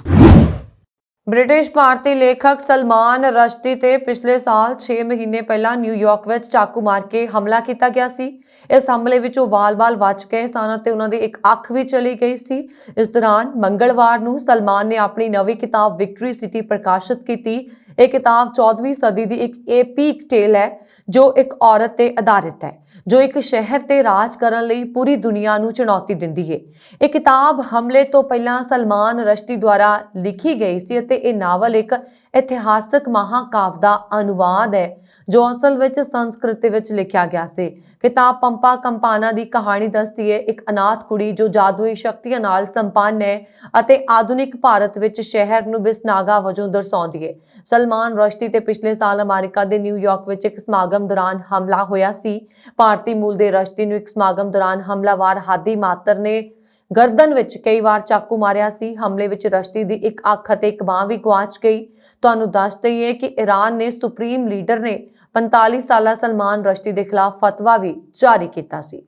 ਬ੍ਰਿਟਿਸ਼ ਭਾਰਤੀ ਲੇਖਕ ਸਲਮਾਨ ਰਸ਼ਦੀ ਤੇ ਪਿਛਲੇ ਸਾਲ 6 ਮਹੀਨੇ ਪਹਿਲਾਂ ਨਿਊਯਾਰਕ ਵਿੱਚ ਚਾਕੂ ਮਾਰ ਕੇ ਹਮਲਾ ਕੀਤਾ ਗਿਆ ਸੀ। ਇਸ ਹਮਲੇ ਵਿੱਚ ਉਹ ਵਾਲ-ਵਾਲ ਬਚ ਗਏ ਸਨ ਅਤੇ ਉਹਨਾਂ ਦੀ ਇੱਕ ਅੱਖ ਵੀ ਚਲੀ ਗਈ ਸੀ। ਇਸ ਦੌਰਾਨ ਮੰਗਲਵਾਰ ਨੂੰ ਸਲਮਾਨ ਨੇ ਆਪਣੀ ਨਵੀਂ ਕਿਤਾਬ ਵਿਕਟਰੀ ਸਿਟੀ ਪ੍ਰਕਾਸ਼ਿਤ ਕੀਤੀ। ਇਹ ਕਿਤਾਬ 14ਵੀਂ ਸਦੀ ਦੀ ਇੱਕ ਏਪੀਕ ਟੇਲ ਹੈ ਜੋ ਇੱਕ ਔਰਤ ਤੇ ਆਧਾਰਿਤ ਹੈ ਜੋ ਇੱਕ ਸ਼ਹਿਰ ਤੇ ਰਾਜ ਕਰਨ ਲਈ ਪੂਰੀ ਦੁਨੀਆ ਨੂੰ ਚੁਣੌਤੀ ਦਿੰਦੀ ਹੈ। ਇਹ ਕਿਤਾਬ ਹਮਲੇ ਤੋਂ ਪਹਿਲਾਂ ਸਲਮਾਨ ਰਸ਼ਦੀ ਦੁਆਰਾ ਲਿਖੀ ਗਈ ਸੀ ਅਤੇ ਇਹ ਨਾਵਲ ਇੱਕ ਇਤਿਹਾਸਕ ਮਹਾਕਾਵਿ ਦਾ ਅਨੁਵਾਦ ਹੈ ਜੋ ਅਸਲ ਵਿੱਚ ਸੰਸਕ੍ਰਿਤ ਵਿੱਚ ਲਿਖਿਆ ਗਿਆ ਸੀ। ਕਿਤਾਬ ਪੰਪਾ ਕੰਪਾਨਾ ਦੀ ਕਹਾਣੀ ਦੱਸਦੀ ਹੈ, ਇੱਕ ਅਨਾਥ ਕੁੜੀ ਜੋ ਜਾਦੂਈ ਸ਼ਕਤੀਆਂ ਨਾਲ ਸੰਪੰਨ ਹੈ ਅਤੇ ਆਧੁਨਿਕ ਭਾਰਤ ਵਿੱਚ ਸ਼ਹਿਰ ਨੂੰ ਬਿਸਨਾਗਾ ਵਜੋਂ ਦਰਸਾਉਂਦੀ ਹੈ। ਸਲਮਾਨ ਰਸ਼ਦੀ ਤੇ ਪਿਛਲੇ ਸਾਲ ਅਮਰੀਕਾ ਦੇ ਨਿਊਯਾਰਕ ਵਿੱਚ ਇੱਕ ਸਮਾਗਮ ਦੌਰਾਨ ਹਮਲਾ ਹੋਇਆ ਸੀ। ਭਾਰਤੀ ਮੂਲ ਦੇ ਰਸ਼ਦੀ ਨੂੰ ਇੱਕ ਸਮਾਗਮ ਦੌਰਾਨ ਹਮਲਾਵਰ ਹਾਦੀ ਮਾਤਰ ਨੇ ਗਰਦਨ ਵਿੱਚ ਕਈ ਵਾਰ ਚਾਕੂ ਮਾਰਿਆ ਸੀ। ਹਮਲੇ ਵਿੱਚ ਰਸ਼ਦੀ ਦੀ ਇੱਕ ਅੱਖ ਅਤੇ ਇੱਕ ਬਾਂਹ ਵੀ ਗੁਆਚ ਗਈ। ਤੁਹਾਨੂੰ ਦੱਸ ਦਈਏ ਕਿ ਈਰਾਨ ਨੇ ਸੁਪਰੀਮ ਲੀਡਰ ਨੇ 45 ਸਾਲਾ ਸਲਮਾਨ ਰਸ਼ਦੀ ਦੇ ਖਿਲਾਫ ਫਤਵਾ ਵੀ ਜਾਰੀ ਕੀਤਾ ਸੀ।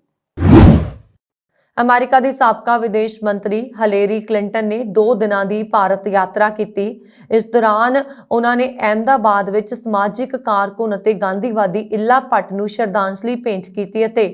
ਅਮਰੀਕਾ ਦੀ ਸਾਬਕਾ ਵਿਦੇਸ਼ ਮੰਤਰੀ ਹਿਲੇਰੀ ਕਲਿੰਟਨ ਨੇ 2 ਦਿਨਾਂ ਦੀ ਭਾਰਤ ਯਾਤਰਾ ਕੀਤੀ। ਇਸ ਦੌਰਾਨ ਉਹਨਾਂ ਨੇ ਅਹਿਮਦਾਬਾਦ ਵਿੱਚ ਸਮਾਜਿਕ ਕਾਰਕੁਨ ਅਤੇ ਗਾਂਧੀਵਾਦੀ ਇੱਲਾ ਭੱਟ ਨੂੰ ਸ਼ਰਧਾਂਜਲੀ ਭੇਂਟ ਕੀਤੀ ਅਤੇ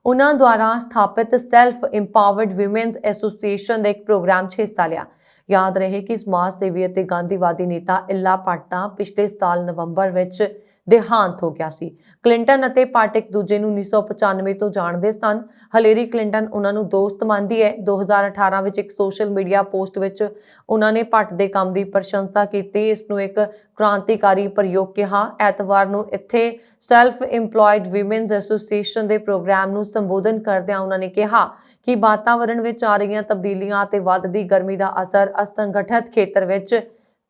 ਉਹਨਾਂ ਦੁਆਰਾ ਸਥਾਪਿਤ ਸੈਲਫ ਇੰਪਾਵਰਡ ਵਿਮਨਸ ਐਸੋਸੀਏਸ਼ਨ ਦੇ ਇੱਕ ਪ੍ਰੋਗਰਾਮ 'ਚ ਹਿੱਸਾ ਲਿਆ। ਯਾਦ ਰਹੇ ਕਿ ਸਮਾਜ ਸੇਵੀ ਅਤੇ ਗਾਂਧੀਵਾਦੀ ਨੇਤਾ ਇੱਲਾ ਭੱਟ ਦਾ ਪਿਛਲੇ ਸਾਲ ਨਵੰਬਰ ਵਿੱਚ ਦੇਹਾਂਤ ਹੋ ਗਿਆ ਸੀ। ਕਲਿੰਟਨ ਅਤੇ ਭੱਟ ਇੱਕ ਦੂਜੇ ਨੂੰ 1995 ਤੋਂ ਜਾਣਦੇ ਸਨ। ਹਿਲੇਰੀ ਕਲਿੰਟਨ ਉਹਨਾਂ ਨੂੰ ਦੋਸਤ ਮੰਨਦੀ ਹੈ। 2018 ਵਿੱਚ ਇੱਕ ਸੋਸ਼ਲ ਮੀਡੀਆ ਪੋਸਟ ਵਿੱਚ ਉਹਨਾਂ ਨੇ ਭੱਟ ਦੇ ਕੰਮ ਦੀ ਪ੍ਰਸ਼ੰਸਾ ਕੀਤੀ, ਇਸ ਨੂੰ ਇੱਕ ਕ੍ਰਾਂਤੀਕਾਰੀ ਪ੍ਰਯੋਗ ਕਿਹਾ। ਐਤਵਾਰ ਨੂੰ ਇੱਥੇ ਸੈਲਫ ਇੰਪਲੋਇਡ ਵਿਮਨਸ ਐਸੋਸੀਏਸ਼ਨ ਦੇ ਪ੍ਰੋਗਰਾਮ ਨੂੰ ਸੰਬੋਧਨ ਕਰਦਿਆਂ ਉਹਨਾਂ ਨੇ ਕਿਹਾ ਕਿ ਵਾਤਾਵਰਣ ਵਿੱਚ ਆ ਰਹੀਆਂ ਤਬਦੀਲੀਆਂ ਅਤੇ ਵੱਧਦੀ ਗਰਮੀ ਦਾ ਅਸਰ ਅਸੰਗਠਿਤ ਖੇਤਰ ਵਿੱਚ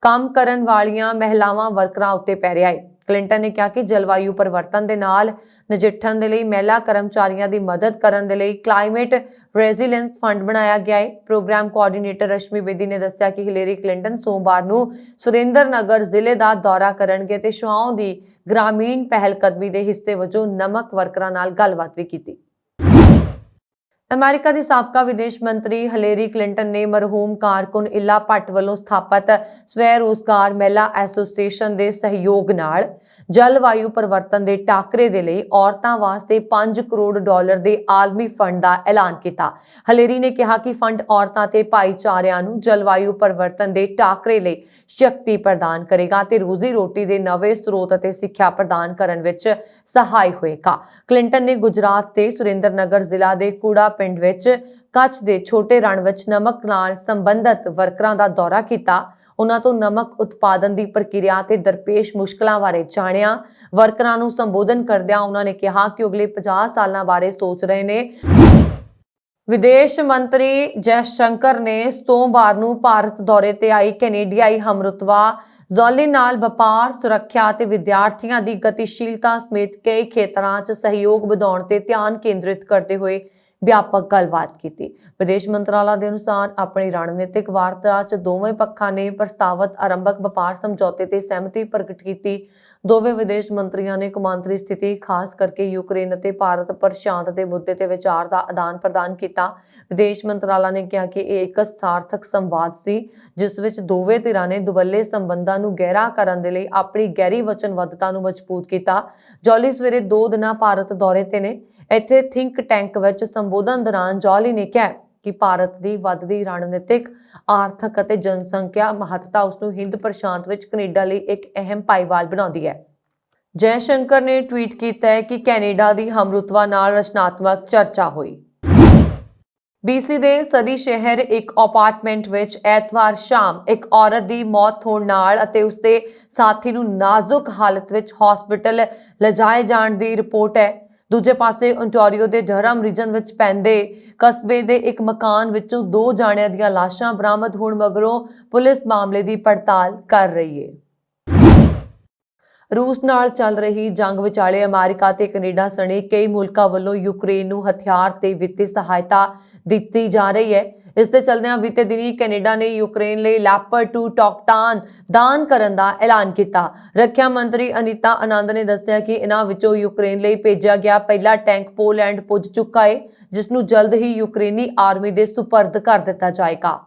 ਕੰਮ ਕਰਨ ਵਾਲੀਆਂ ਮਹਿਲਾਵਾਂ ਵਰਕਰਾਂ ਉੱਤੇ ਪੈ ਰਿਹਾ ਹੈ। ਕਲਿੰਟਨ ਨੇ ਕਿਹਾ ਕਿ ਜਲਵਾਯੂ ਪਰਿਵਰਤਨ ਦੇ ਨਾਲ ਨਜਿੱਠਣ ਦੇ ਲਈ ਮਹਿਲਾ ਕਰਮਚਾਰੀਆਂ ਦੀ ਮਦਦ ਕਰਨ ਦੇ ਲਈ ਕਲਾਈਮੇਟ ਰੈਜ਼ੀਲੀਐਂਸ ਫੰਡ ਬਣਾਇਆ ਗਿਆ ਹੈ। ਪ੍ਰੋਗਰਾਮ ਕੋਆਰਡੀਨੇਟਰ ਰਸ਼ਮੀ ਬੇਦੀ ਨੇ ਦੱਸਿਆ ਕਿ ਹਿਲੇਰੀ ਕਲਿੰਟਨ ਸੋਮਵਾਰ ਨੂੰ ਸੁਰਿੰਦਰ ਨਗਰ ਜ਼ਿਲ੍ਹੇ ਦਾ ਦੌਰਾ ਕਰਨਗੇ ਤੇ ਛਾਉਂ ਦੀ ਗ੍ਰਾਮੀਣ ਪਹਿਲਕਦਮੀ ਦੇ ਹਿੱਸੇ ਵਜੋਂ ਨਮਕ ਵਰਕਰਾਂ ਨਾਲ ਗੱਲਬਾਤ ਵੀ ਕੀਤੀ। ਅਮਰੀਕਾ ਦੀ ਸਾਬਕਾ ਵਿਦੇਸ਼ ਮੰਤਰੀ ਹਿਲੇਰੀ ਕਲਿੰਟਨ ਨੇ ਮਰਹੂਮ ਕਾਰਕੁਨ ਇੱਲਾ ਭੱਟ ਵੱਲੋਂ ਸਥਾਪਿਤ ਸਵੈ ਰੋਜ਼ਗਾਰ ਮਹਿਲਾ ਐਸੋਸੀਏਸ਼ਨ ਦੇ ਸਹਿਯੋਗ ਨਾਲ ਜਲਵਾਯੂ ਪਰਿਵਰਤਨ ਦੇ ਟਾਕਰੇ ਦੇ ਲਈ ਔਰਤਾਂ ਵਾਸਤੇ $5 ਕਰੋੜ ਦੇ ਆਲਮੀ ਫੰਡ ਦਾ ਐਲਾਨ ਕੀਤਾ। ਹਿਲੇਰੀ ਨੇ ਕਿਹਾ ਕਿ ਫੰਡ ਔਰਤਾਂ ਤੇ ਭਾਈਚਾਰਿਆਂ ਨੂੰ ਜਲਵਾਯੂ ਪਰਿਵਰਤਨ ਦੇ ਟਾਕਰੇ ਲਈ ਸ਼ਕਤੀ ਪ੍ਰਦਾਨ ਕਰੇਗਾ ਤੇ ਰੋਜ਼ੀ ਰੋਟੀ ਦੇ ਨਵੇਂ ਸਰੋਤ ਅਤੇ ਸਿੱਖਿਆ ਪ੍ਰਦਾਨ ਕਰਨ ਵਿੱਚ ਸਹਾਈ ਹੋਏਗਾ। ਕਲਿੰਟਨ ਨੇ ਗੁਜਰਾਤ ਤੇ ਸੁਰਿੰਦਰ ਨਗਰ ਜ਼ਿਲ੍ਹਾ ਦੇ ਕੂੜਾ ਪਿੰਡ ਵਿੱਚ ਕੱਚ ਦੇ ਛੋਟੇ ਰਣ ਵਿੱਚ ਨਮਕ ਨਾਲ ਸੰਬੰਧਿਤ ਵਰਕਰਾਂ ਦਾ ਦੌਰਾ ਕੀਤਾ। ਉਹਨਾਂ ਤੋਂ ਨਮਕ ਉਤਪਾਦਨ ਦੀ ਪ੍ਰਕਿਰਿਆ ਤੇ ਦਰਪੇਸ਼ ਮੁਸ਼ਕਲਾਂ ਬਾਰੇ ਜਾਣਿਆ। ਵਰਕਰਾਂ ਨੂੰ ਸੰਬੋਧਨ ਕਰਦਿਆਂ ਉਹਨਾਂ ਨੇ ਕਿਹਾ ਕਿ ਅਗਲੇ 50 ਸਾਲਾਂ ਬਾਰੇ ਸੋਚ ਰਹੇ ਨੇ। ਵਿਦੇਸ਼ ਮੰਤਰੀ ਜੈਸ਼ੰਕਰ ਨੇ ਸੋਮਵਾਰ ਨੂੰ ਭਾਰਤ ਦੌਰੇ ਤੇ ਆਈ ਕੈਨੇਡੀਆਈ ਹਮਰੁਤਬਾ ਜ਼ੋਲੀ ਨਾਲ ਵਪਾਰ, ਸੁਰੱਖਿਆ ਅਤੇ ਵਿਦਿਆਰਥੀਆਂ ਦੀ ਗਤੀਸ਼ੀਲਤਾ ਸਮੇਤ ਕਈ ਖੇਤਰਾਂ 'ਚ ਸਹਿਯੋਗ ਵਧਾਉਣ ਤੇ ਧਿਆਨ ਕੇਂਦਰਿਤ ਕਰਦੇ ਹੋਏ ਵਿਆਪਕ ਗੱਲਬਾਤ ਕੀਤੀ। ਵਿਦੇਸ਼ ਮੰਤਰਾਲਾ ਦੇ ਅਨੁਸਾਰ ਆਪਣੀ ਰਣਨੀਤਿਕ ਵਾਰਤਾ 'ਚ ਦੋਵੇਂ ਪੱਖਾਂ ਨੇ ਪ੍ਰਸਤਾਵਿਤ ਆਰੰਭਕ ਵਪਾਰ ਸਮਝੌਤੇ ਤੇ ਸਹਿਮਤੀ ਪ੍ਰਗਟ ਕੀਤੀ। ਦੋਵੇਂ ਵਿਦੇਸ਼ ਮੰਤਰੀਆਂ ਨੇ ਕੌਮਾਂਤਰੀ ਸਥਿਤੀ, ਖਾਸ ਕਰਕੇ ਯੂਕਰੇਨ ਅਤੇ ਭਾਰਤ ਪ੍ਰਸ਼ਾਂਤ ਦੇ ਮੁੱਦੇ ਤੇ ਵਿਚਾਰ ਦਾ ਆਦਾਨ ਪ੍ਰਦਾਨ ਕੀਤਾ। ਵਿਦੇਸ਼ ਮੰਤਰਾਲਾ ਨੇ ਕਿਹਾ ਕਿ ਇਹ ਇੱਕ ਸਾਰਥਕ ਸੰਵਾਦ ਸੀ ਜਿਸ ਵਿੱਚ ਦੋਵੇਂ ਧਿਰਾਂ ਨੇ ਦੁਵੱਲੇ ਸੰਬੰਧਾਂ ਨੂੰ ਗਹਿਰਾ ਕਰਨ ਦੇ ਲਈ ਆਪਣੀ ਗਹਿਰੀ ਵਚਨਬੱਧਤਾ ਨੂੰ ਮਜ਼ਬੂਤ ਕੀਤਾ। ਜੌਲੀ ਸਵੇਰੇ 2 ਦਿਨਾਂ ਭਾਰਤ ਦੌਰੇ ਤੇ ਨੇ। ਇੱਥੇ ਥਿੰਕ ਟੈਂਕ ਵਿੱਚ ਸੰਬੋਧਨ ਦੌਰਾਨ ਜੌਲੀ ਨੇ ਕਿਹਾ ਕਿ ਭਾਰਤ ਦੀ ਵੱਧਦੀ ਰਣਨੀਤਿਕ, ਆਰਥਿਕ ਅਤੇ ਜਨਸੰਖਿਆ ਮਹੱਤਤਾ ਉਸ ਨੂੰ ਹਿੰਦ ਪ੍ਰਸ਼ਾਂਤ ਵਿੱਚ ਕੈਨੇਡਾ ਲਈ ਇੱਕ ਅਹਿਮ ਭਾਈਵਾਲ ਬਣਾਉਂਦੀ ਹੈ। ਜੈਸ਼ੰਕਰ ਨੇ ਟਵੀਟ ਕੀਤਾ ਹੈ ਕਿ ਕੈਨੇਡਾ ਦੀ ਹਮਰੁਤਬਾ ਨਾਲ ਰਚਨਾਤਮਕ ਚਰਚਾ ਹੋਈ। BC ਦੇ ਸਦੀ ਸ਼ਹਿਰ ਇੱਕ ਅਪਾਰਟਮੈਂਟ ਵਿੱਚ ਐਤਵਾਰ ਸ਼ਾਮ ਇੱਕ ਔਰਤ ਦੀ ਮੌਤ ਹੋਣ ਨਾਲ ਅਤੇ ਉਸਦੇ ਸਾਥੀ ਨੂੰ ਨਾਜ਼ੁਕ ਹਾਲਤ ਵਿੱਚ ਹਸਪਤਾਲ ਲਿਜਾਏ ਜਾਣ ਦੀ ਰਿਪੋਰਟ ਹੈ। ਦੂਜੇ ਪਾਸੇ ਓਨਟਾਰੀਓ ਦੇ ਡਰਹਮ ਰੀਜਨ ਵਿੱਚ ਪੈਂਦੇ ਕਸਬੇ ਦੇ ਇੱਕ ਮਕਾਨ ਵਿੱਚੋਂ 2 ਜਾਣਿਆਂ ਦੀਆਂ ਲਾਸ਼ਾਂ ਬਰਾਮਦ ਹੋਣ ਮਗਰੋਂ ਪੁਲਿਸ ਮਾਮਲੇ ਦੀ ਪੜਤਾਲ ਕਰ ਰਹੀ ਹੈ। ਰੂਸ ਨਾਲ ਚੱਲ ਰਹੀ ਜੰਗ ਵਿਚਾਲੇ ਅਮਰੀਕਾ ਤੇ ਕੈਨੇਡਾ ਸਣੇ ਕਈ ਮੁਲਕਾਂ ਵੱਲੋਂ ਯੂਕਰੇਨ ਨੂੰ ਹਥਿਆਰ ਤੇ ਵਿੱਤੀ ਸਹਾਇਤਾ ਦਿੱਤੀ ਜਾ ਰਹੀ ਹੈ। ਇਸ ਦੇ ਚਲਦਿਆਂ ਬੀਤੇ ਦਿਨੀ ਕੈਨੇਡਾ ਨੇ ਯੂਕਰੇਨ ਲਈ ਲੈਪਰਡ 2 ਟੌਕਟਾਨ ਦਾਨ ਕਰਨ ਦਾ ਐਲਾਨ ਕੀਤਾ। ਰੱਖਿਆ ਮੰਤਰੀ ਅਨੀਤਾ ਆਨੰਦ ਨੇ ਦੱਸਿਆ ਕਿ ਇਹਨਾਂ ਵਿੱਚੋਂ ਯੂਕਰੇਨ ਲਈ ਭੇਜਿਆ ਗਿਆ ਪਹਿਲਾ ਟੈਂਕ ਪੋਲੈਂਡ ਪੁੱਜ ਚੁੱਕਾ ਹੈ, ਜਿਸ ਨੂੰ ਜਲਦ ਹੀ ਯੂਕਰੇਨੀ ਆਰਮੀ ਦੇ ਸੁਪਰਦ ਕਰ ਦਿੱਤਾ ਜਾਏਗਾ।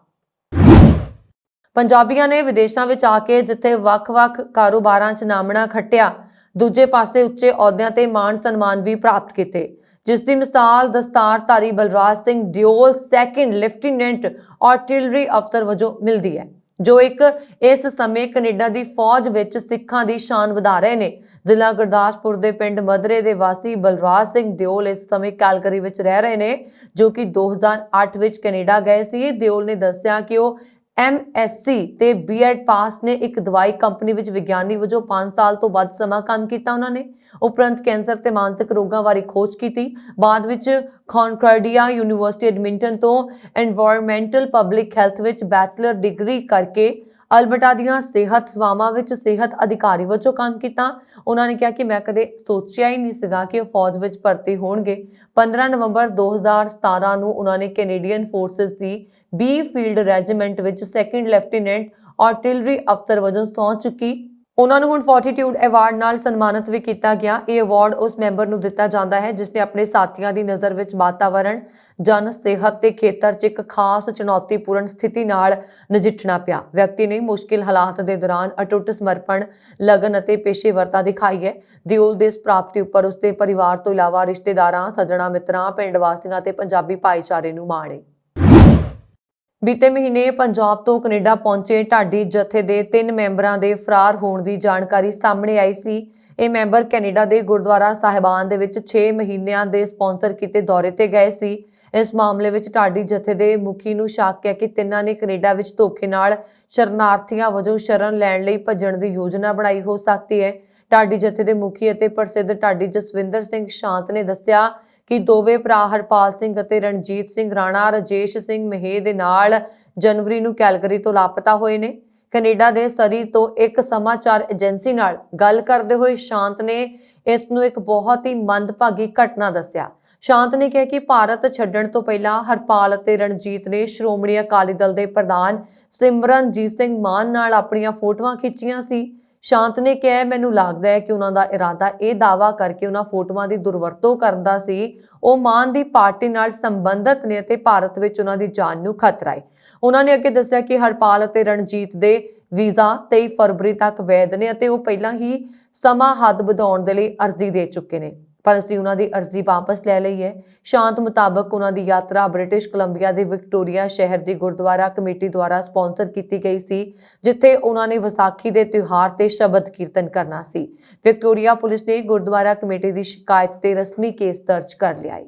ਪੰਜਾਬੀਆਂ ਨੇ ਵਿਦੇਸ਼ਾਂ ਵਿੱਚ ਆ ਕੇ ਜਿੱਥੇ ਵੱਖ-ਵੱਖ ਕਾਰੋਬਾਰਾਂ 'ਚ ਨਾਮਣਾ ਖੱਟਿਆ, ਦੂਜੇ ਪਾਸੇ ਉੱਚੇ ਅਹੁਦਿਆਂ ਤੇ ਮਾਣ ਸਨਮਾਨ ਵੀ ਪ੍ਰਾਪਤ ਕੀਤੇ, ਜਿਸ ਦੀ ਮਿਸਾਲ ਦਸਤਾਰਧਾਰੀ Balraj Singh Deol 2nd lieutenant artillery ਅਫਸਰ ਵਜੋਂ ਮਿਲਦੀ ਹੈ। ਜੋ ਇੱਕ ਇਸ ਸਮੇਂ ਕੈਨੇਡਾ ਦੀ ਫੌਜ ਵਿੱਚ ਸਿੱਖਾਂ ਦੀ ਸ਼ਾਨ ਵਧਾ ਰਹੇ ਨੇ। ਜ਼ਿਲ੍ਹਾ ਗੁਰਦਾਸਪੁਰ ਦੇ ਪਿੰਡ ਮਧਰੇ ਦੇ ਵਾਸੀ ਬਲਰਾਜ ਸਿੰਘ ਦਿਓਲ ਇਸ ਸਮੇਂ ਕੈਲਗਰੀ ਵਿੱਚ ਰਹਿ ਰਹੇ ਨੇ, ਜੋ ਕਿ 2008 ਵਿੱਚ ਕੈਨੇਡਾ ਗਏ ਸੀ। ਦਿਓਲ ਨੇ ਦੱਸਿਆ ਕਿ ਉਹ MSc ਤੇ B.Ed ਪਾਸ ਨੇ। ਇੱਕ ਦਵਾਈ ਕੰਪਨੀ ਵਿੱਚ ਵਿਗਿਆਨੀ ਵਜੋਂ 5 ਸਾਲ ਤੋਂ ਵੱਧ ਸਮਾਂ ਕੰਮ ਕੀਤਾ ਉਹਨਾਂ ਨੇ। ਉਪਰੰਤ ਕੈਂਸਰ ਤੇ ਮਾਨਸਿਕ ਰੋਗਾਂ ਬਾਰੇ ਖੋਜ ਕੀਤੀ। ਬਾਅਦ ਵਿੱਚ ਕੌਨਕਾਰਡੀਆ ਯੂਨੀਵਰਸਿਟੀ ਐਡਮਿੰਟਨ ਤੋਂ ਐਨਵਾਇਰਨਮੈਂਟਲ ਪਬਲਿਕ ਹੈਲਥ ਵਿੱਚ ਬੈਚਲਰ ਡਿਗਰੀ ਕਰਕੇ ਅਲਬਰਟਾ ਦੀਆਂ ਸਿਹਤ ਸੇਵਾਵਾਂ ਵਿੱਚ ਸਿਹਤ ਅਧਿਕਾਰੀ ਵਜੋਂ ਕੰਮ ਕੀਤਾ। ਉਹਨਾਂ ਨੇ ਕਿਹਾ ਕਿ ਮੈਂ ਕਦੇ ਸੋਚਿਆ ਹੀ ਨਹੀਂ ਸੀਗਾ ਕਿ ਉਹ ਫੌਜ ਵਿੱਚ ਭਰਤੀ ਹੋਣਗੇ। 15 ਨਵੰਬਰ 2017 ਨੂੰ ਉਹਨਾਂ ਨੇ ਕੈਨੇਡੀਅਨ ਫੋਰਸਿਸ ਦੀ B ਫੀਲਡ ਰੈਜੀਮੈਂਟ ਵਿੱਚ ਸੈਕੰਡ ਲੈਫਟੀਨੈਂਟ ਆਰਟਿਲਰੀ ਅਫਸਰ ਵਜੋਂ ਸਹੁੰ ਚੁੱਕੀ। ਉਹਨਾਂ ਨੂੰ ਹੁਣ ਫੋਰਟੀਟਿਊਡ ਅਵਾਰਡ ਨਾਲ ਸਨਮਾਨਿਤ ਵੀ ਕੀਤਾ ਗਿਆ। ਇਹ ਅਵਾਰਡ ਉਸ ਮੈਂਬਰ ਨੂੰ ਦਿੱਤਾ ਜਾਂਦਾ ਹੈ ਜਿਸ ਨੇ ਆਪਣੇ ਸਾਥੀਆਂ ਦੀ ਨਜ਼ਰ ਵਿੱਚ ਵਾਤਾਵਰਣ, ਜਨ ਸਿਹਤ ਦੇ ਖੇਤਰ 'ਚ ਇੱਕ ਖਾਸ ਚੁਣੌਤੀਪੂਰਨ ਸਥਿਤੀ ਨਾਲ ਨਜਿੱਠਣਾ ਪਿਆ। ਵਿਅਕਤੀ ਨੇ ਮੁਸ਼ਕਿਲ ਹਾਲਾਤ ਦੇ ਦੌਰਾਨ ਅਟੁੱਟ ਸਮਰਪਣ, ਲਗਨ ਅਤੇ ਪੇਸ਼ੇਵਰਤਾ ਦਿਖਾਈ ਹੈ। ਦਿਓਲ ਦੇ ਇਸ ਪ੍ਰਾਪਤੀ ਉੱਪਰ ਉਸਦੇ ਪਰਿਵਾਰ ਤੋਂ ਇਲਾਵਾ ਰਿਸ਼ਤੇਦਾਰਾਂ, ਸੱਜਣਾ ਮਿੱਤਰਾਂ, ਪਿੰਡ ਵਾਸੀਆਂ ਅਤੇ ਪੰਜਾਬੀ ਭਾਈਚਾਰੇ ਨੂੰ ਮਾਣ ਹੈ। ਬੀਤੇ ਮਹੀਨੇ ਪੰਜਾਬ ਤੋਂ ਕੈਨੇਡਾ ਪਹੁੰਚੇ ਢਾਡੀ ਜਥੇ ਦੇ 3 ਮੈਂਬਰਾਂ ਦੇ ਫਰਾਰ ਹੋਣ ਦੀ ਜਾਣਕਾਰੀ ਸਾਹਮਣੇ ਆਈ ਸੀ। ਇਹ ਮੈਂਬਰ ਕੈਨੇਡਾ ਦੇ ਗੁਰਦੁਆਰਾ ਸਾਹਿਬਾਨ ਦੇ ਵਿੱਚ 6 ਮਹੀਨਿਆਂ ਦੇ ਸਪਾਂਸਰ ਕੀਤੇ ਦੌਰੇ ਤੇ ਗਏ ਸੀ। ਇਸ ਮਾਮਲੇ ਵਿੱਚ ਢਾਡੀ ਜਥੇ ਦੇ ਮੁਖੀ ਨੂੰ ਸ਼ੱਕ ਹੈ ਕਿ ਤਿੰਨਾਂ ਨੇ ਕੈਨੇਡਾ ਵਿੱਚ ਧੋਖੇ ਨਾਲ ਸ਼ਰਨਾਰਥੀਆਂ ਵਜੋਂ ਸ਼ਰਨ ਲੈਣ ਲਈ ਭੱਜਣ ਦੀ ਯੋਜਨਾ ਬਣਾਈ ਹੋ ਸਕਦੀ ਹੈ। ਢਾਡੀ ਜਥੇ ਦੇ ਮੁਖੀ ਅਤੇ ਪ੍ਰਸਿੱਧ ਢਾਡੀ ਜਸਵਿੰਦਰ ਸਿੰਘ ਸ਼ਾਂਤ ਨੇ ਦੱਸਿਆ ਕਿ ਦੋਵੇਂ ਭਰਾ ਹਰਪਾਲ ਸਿੰਘ ਅਤੇ ਰਣਜੀਤ ਸਿੰਘ ਰਾਣਾ ਰਾਜੇਸ਼ ਸਿੰਘ ਮਹੇ ਦੇ ਨਾਲ ਜਨਵਰੀ ਨੂੰ ਕੈਲਗਰੀ ਤੋਂ ਲਾਪਤਾ ਹੋਏ ਨੇ। ਕੈਨੇਡਾ ਦੇ ਸਰੀ ਤੋਂ ਇੱਕ ਸਮਾਚਾਰ ਏਜੰਸੀ ਨਾਲ ਗੱਲ ਕਰਦੇ ਹੋਏ ਸ਼ਾਂਤ ਨੇ ਇਸ ਨੂੰ ਇੱਕ ਬਹੁਤ ਹੀ ਮੰਦਭਾਗੀ ਘਟਨਾ ਦੱਸਿਆ। ਸ਼ਾਂਤ ਨੇ ਕਿਹਾ ਕਿ ਭਾਰਤ ਛੱਡਣ ਤੋਂ ਪਹਿਲਾਂ ਹਰਪਾਲ ਅਤੇ ਰਣਜੀਤ ਨੇ ਸ਼੍ਰੋਮਣੀ ਅਕਾਲੀ ਦਲ ਦੇ ਪ੍ਰਧਾਨ ਸਿਮਰਨਜੀਤ ਸਿੰਘ ਮਾਨ ਨਾਲ ਆਪਣੀਆਂ ਫੋਟੋਆਂ ਖਿੱਚੀਆਂ ਸੀ। ਸ਼ਾਂਤ ਨੇ ਕਿਹਾ, ਮੈਨੂੰ ਲੱਗਦਾ ਹੈ ਕਿ ਉਹਨਾਂ ਦਾ ਇਰਾਦਾ ਇਹ ਦਾਅਵਾ ਕਰਕੇ ਉਹਨਾਂ ਫੋਟੋਆਂ ਦੀ ਦੁਰਵਰਤੋਂ ਕਰਨ ਦਾ ਸੀ। ਉਹ ਮਾਨ ਦੀ ਪਾਰਟੀ ਨਾਲ ਸੰਬੰਧਿਤ ਨੇ ਅਤੇ ਭਾਰਤ ਵਿੱਚ ਉਹਨਾਂ ਦੀ ਜਾਨ ਨੂੰ ਖਤਰਾ ਹੈ। ਉਹਨਾਂ ਨੇ ਅੱਗੇ ਦੱਸਿਆ ਕਿ ਹਰਪਾਲ ਅਤੇ ਰਣਜੀਤ ਦੇ ਵੀਜ਼ਾ 23 ਫਰਵਰੀ ਤੱਕ ਵੈਧ ਨੇ ਅਤੇ ਉਹ ਪਹਿਲਾਂ ਹੀ ਸਮਾਂ ਹੱਦ ਵਧਾਉਣ ਦੇ ਲਈ ਅਰਜ਼ੀ ਦੇ ਚੁੱਕੇ ਨੇ, ਪਰ ਅਸੀਂ ਉਹਨਾਂ ਦੀ ਅਰਜ਼ੀ ਵਾਪਸ ਲੈ ਲਈ ਹੈ। ਸ਼ਾਂਤ ਮੁਤਾਬਕ ਉਹਨਾਂ ਦੀ ਯਾਤਰਾ ਬ੍ਰਿਟਿਸ਼ ਕੋਲੰਬੀਆ ਦੇ ਵਿਕਟੋਰੀਆ ਸ਼ਹਿਰ ਦੀ ਗੁਰਦੁਆਰਾ ਕਮੇਟੀ ਦੁਆਰਾ ਸਪਾਂਸਰ ਕੀਤੀ ਗਈ ਸੀ, ਜਿੱਥੇ ਉਹਨਾਂ ਨੇ ਵਿਸਾਖੀ ਦੇ ਤਿਉਹਾਰ ਤੇ ਸ਼ਬਦ ਕੀਰਤਨ ਕਰਨਾ ਸੀ। ਵਿਕਟੋਰੀਆ ਪੁਲਿਸ ਨੇ ਗੁਰਦੁਆਰਾ ਕਮੇਟੀ ਦੀ ਸ਼ਿਕਾਇਤ ਤੇ ਰਸਮੀ ਕੇਸ ਦਰਜ ਕਰ ਲਿਆ ਹੈ।